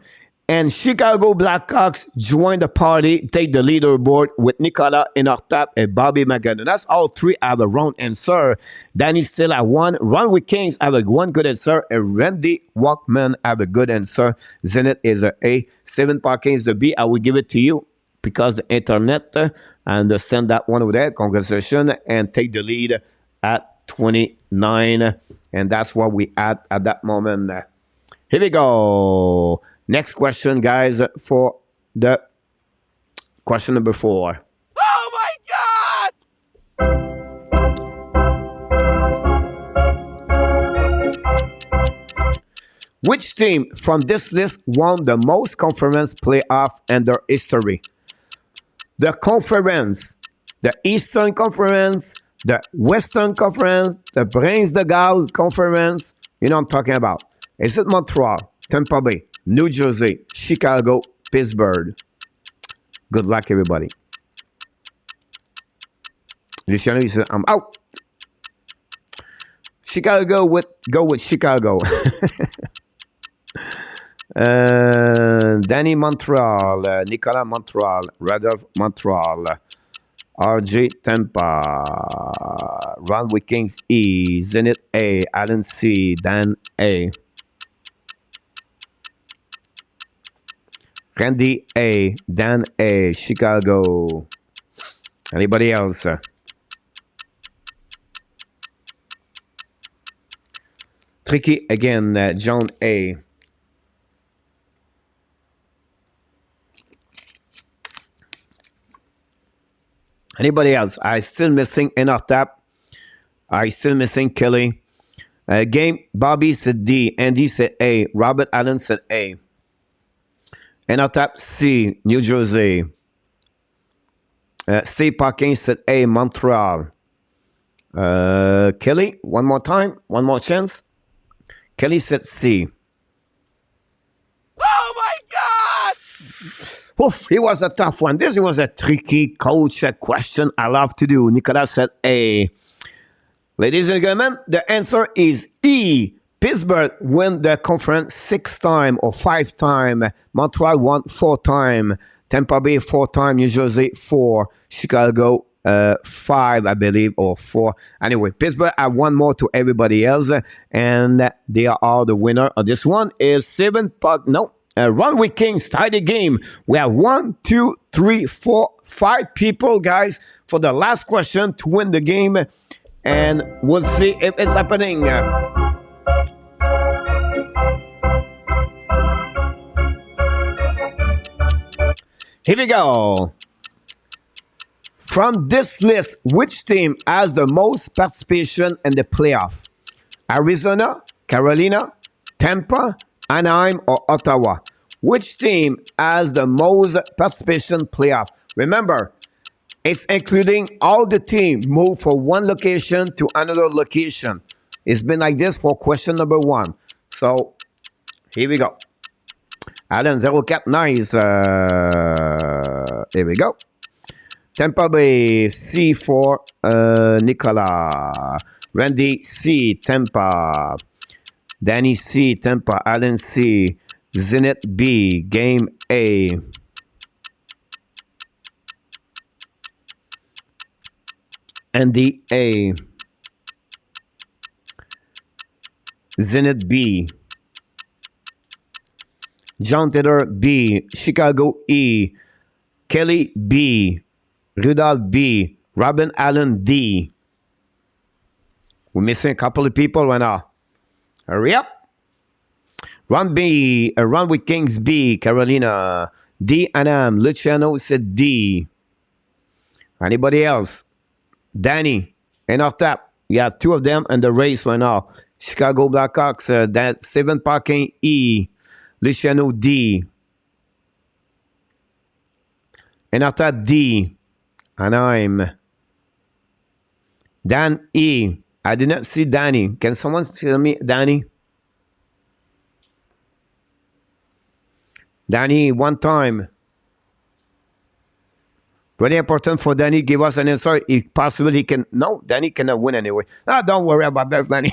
A: And Chicago Blackhawks join the party, take the leaderboard with Nicolas in our top and Bobby McGinnis. That's all three have a wrong answer. Danny still at 1. Run with Kings have a 1 good answer. And Randy Walkman have a good answer. Zenith is a A. 7 Parking is the B. I will give it to you because the internet, I understand that one over there. Congratulations. And take the lead at 29. And that's what we at that moment. Here we go. Next question, guys, for the question number 4.
B: Oh my God!
A: Which team from this list won the most conference playoff in their history? The conference, the Eastern Conference, the Western Conference, the Brains de Gaulle Conference. You know what I'm talking about. Is it Montreal, Tampa Bay, New Jersey, Chicago, Pittsburgh? Good luck, everybody. Luciano, he said, I'm out. Chicago, go with Chicago. Danny Montreal, Nicolas Montreal, Rudolph Montreal, RJ Tampa, Ron with Kings E, Zenith A, Alan C, Dan A. Randy A. Dan A. Chicago. Anybody else? Tricky again, John A. Anybody else? I still missing Inartap. I still missing Kelly. Game, Bobby said D. Andy said A. Robert Allen said A. Inartap C. New Jersey. Steve Parkin said A. Montreal. Kelly, one more time. One more chance. Kelly said C.
B: Oh my God!
A: Oof, it was a tough one. This was a tricky coach question I love to do. Nicolas said A. Ladies and gentlemen, the answer is E. Pittsburgh won the conference 6 times or 5 times. Montreal won 4 times. Tampa Bay 4 times. New Jersey 4. Chicago 5, I believe, or 4. Anyway, Pittsburgh have 1 more to everybody else, and they are the winner of this one. Is 7 puck. No. Runway Kings tie the game. We have 1, 2, 3, 4, 5 people, guys, for the last question to win the game. And we'll see if it's happening. Here we go. From this list, which team has the most participation in the playoff? Arizona, Carolina, Tampa, Anaheim, or Ottawa? Which team has the most participation playoff? Remember, it's including all the teams move from one location to another location. It's been like this for question number 1. So, here we go. Alan 04, nice. Here we go. Tampa Bay C for Nicola. Randy C, Tampa. Danny C, Tampa. Alan C. Zenit B, Game A. Andy A. Zenit B. John Taylor B. Chicago E. Kelly B. Rudolph B. Robin Allen D. We're missing a couple of people right now. Hurry up. Ron B. Ron with Kings B. Carolina. D. Anam. Luciano said D. Anybody else? Danny. And off top. You have 2 of them in the race right now. Chicago Blackhawks. That 7 Parking E. Luciano D. And off top D. Anaheim. Dan E. I did not see Danny. Can someone tell me Danny? Danny, 1 time. Very important for Danny. Give us an answer. If possible, he can. No, Danny cannot win anyway. Ah, don't worry about that, Danny.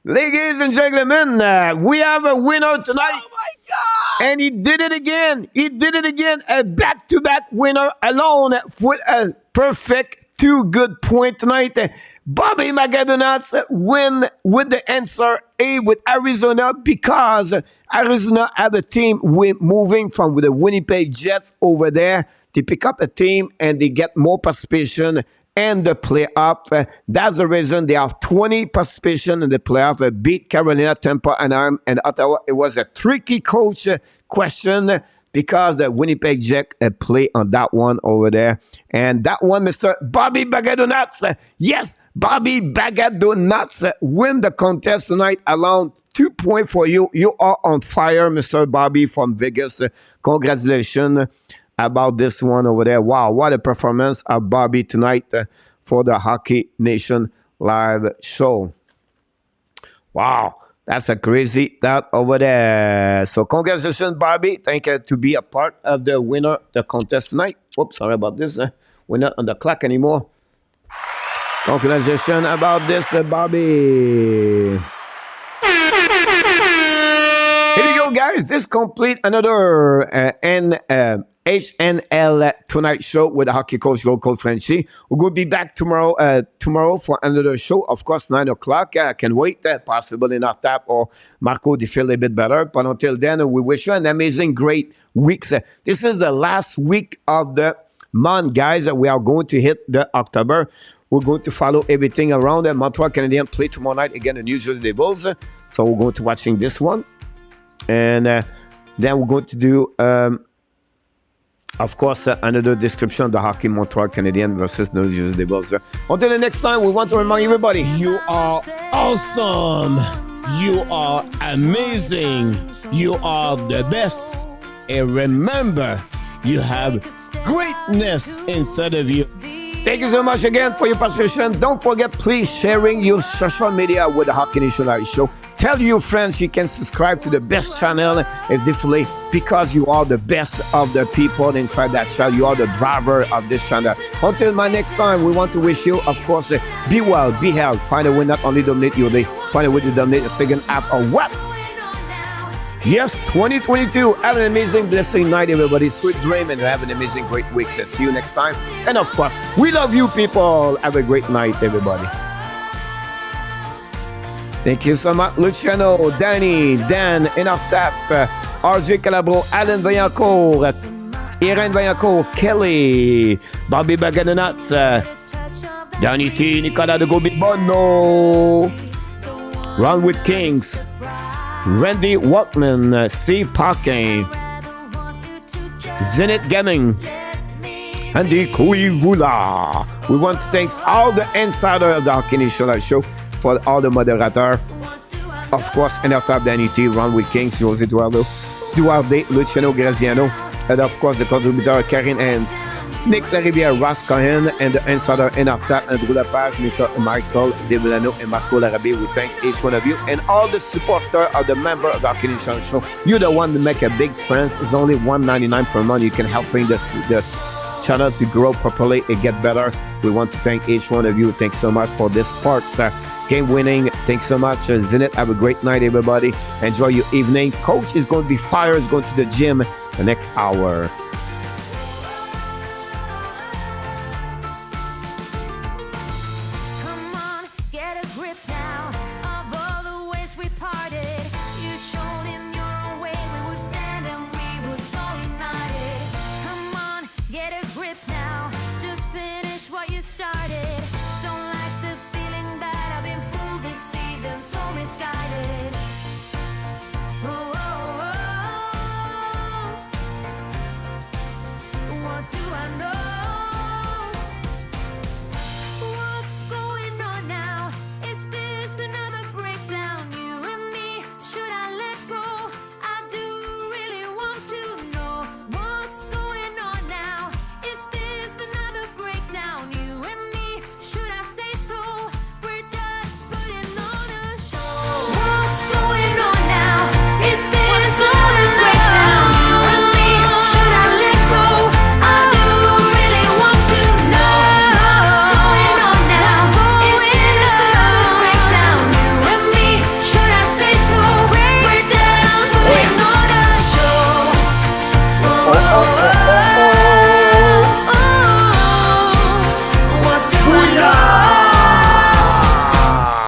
A: Ladies and gentlemen, we have a winner tonight.
B: Oh my God!
A: And he did it again. He did it again. A back-to-back winner alone with a perfect 2 good point tonight. Bobby McAdonats win with the answer A with Arizona because Arizona have a team moving from the Winnipeg Jets over there. They pick up a team and they get more participation in the playoff. That's the reason they have 20 participation in the playoff. Beat Carolina, Tampa, Anaheim, and Ottawa. It was a tricky coach question because the Winnipeg Jets play on that one over there. And that one, Mr. Bobby Bagadonats. Yes, Bobby Bagadonats win the contest tonight. Around 2 points for you. You are on fire, Mr. Bobby from Vegas. Congratulations about this one over there. Wow, what a performance of Bobby tonight for the Hockey Nation live show. Wow. That's a crazy that over there. So congratulations, Barbie. Thank you to be a part of the winner, the contest tonight. Oops, sorry about this. We're not on the clock anymore. Congratulations about this, Barbie. Here we go, guys. This complete another HNL Tonight Show with the hockey coach, Coach Frenchy. We're going to be back tomorrow for another show. Of course, 9 o'clock. I can wait, possibly in our tap or Marco to feel a bit better. But until then, we wish you an amazing, great week. This is the last week of the month, guys. We are going to hit the October. We're going to follow everything around the Montreal Canadiens play tomorrow night again the New Jersey Devils. So we're going to watching this one. And then we're going to do, of course, another description of the hockey Montreal Canadiens versus New Jersey Devils. Until the next time, we want to remind everybody, you are awesome. You are amazing. You are the best. And remember, you have greatness inside of you. Thank you so much again for your participation. Don't forget, please, sharing your social media with the Hockey Nation Show. Tell your friends you can subscribe to the best channel, and definitely because you are the best of the people inside that channel. You are the driver of this channel. Until my next time, we want to wish you, of course, be well, be healthy. Find a way not only donate your day, find a way to donate a second app or what? Yes, 2022. Have an amazing, blessing night, everybody. Sweet dream and have an amazing, great week. So see you next time. And of course, we love you people. Have a great night, everybody. Thank you so much, Luciano, DANY, Dan, Enough Tap, RJ Calabro, Alan Vaillancourt, Irene Vaillancourt, Kelly, Bobby Baganonuts, Danny T, Nicolas de Gobibono, Ron with Kings, Randy Waltman, Steve Parkin, Zenith Gaming, Andy Kouivula. We want to thank all the insider of the Hockey Nation Show for all the moderators. Of course, NFTAP, Danny T, Ron with Kings, José Duarte, Luciano Graziano, and of course the contributor Karen Hans, Nick Larivière, Ross Cohen, and the insider NFTAP, Andrew Lapage, Michael Delano, and Marco Larabie. We thank each one of you and all the supporters of the member of the Hockey Nation Show. You're the one to make a big difference. It's only $1.99 per month. You can help bring this channel to grow properly and get better. We want to thank each one of you. Thanks so much for this part. Game winning. Thanks so much, Zenith. Have a great night, everybody. Enjoy your evening. Coach is going to be fired. Is going to the gym the next hour.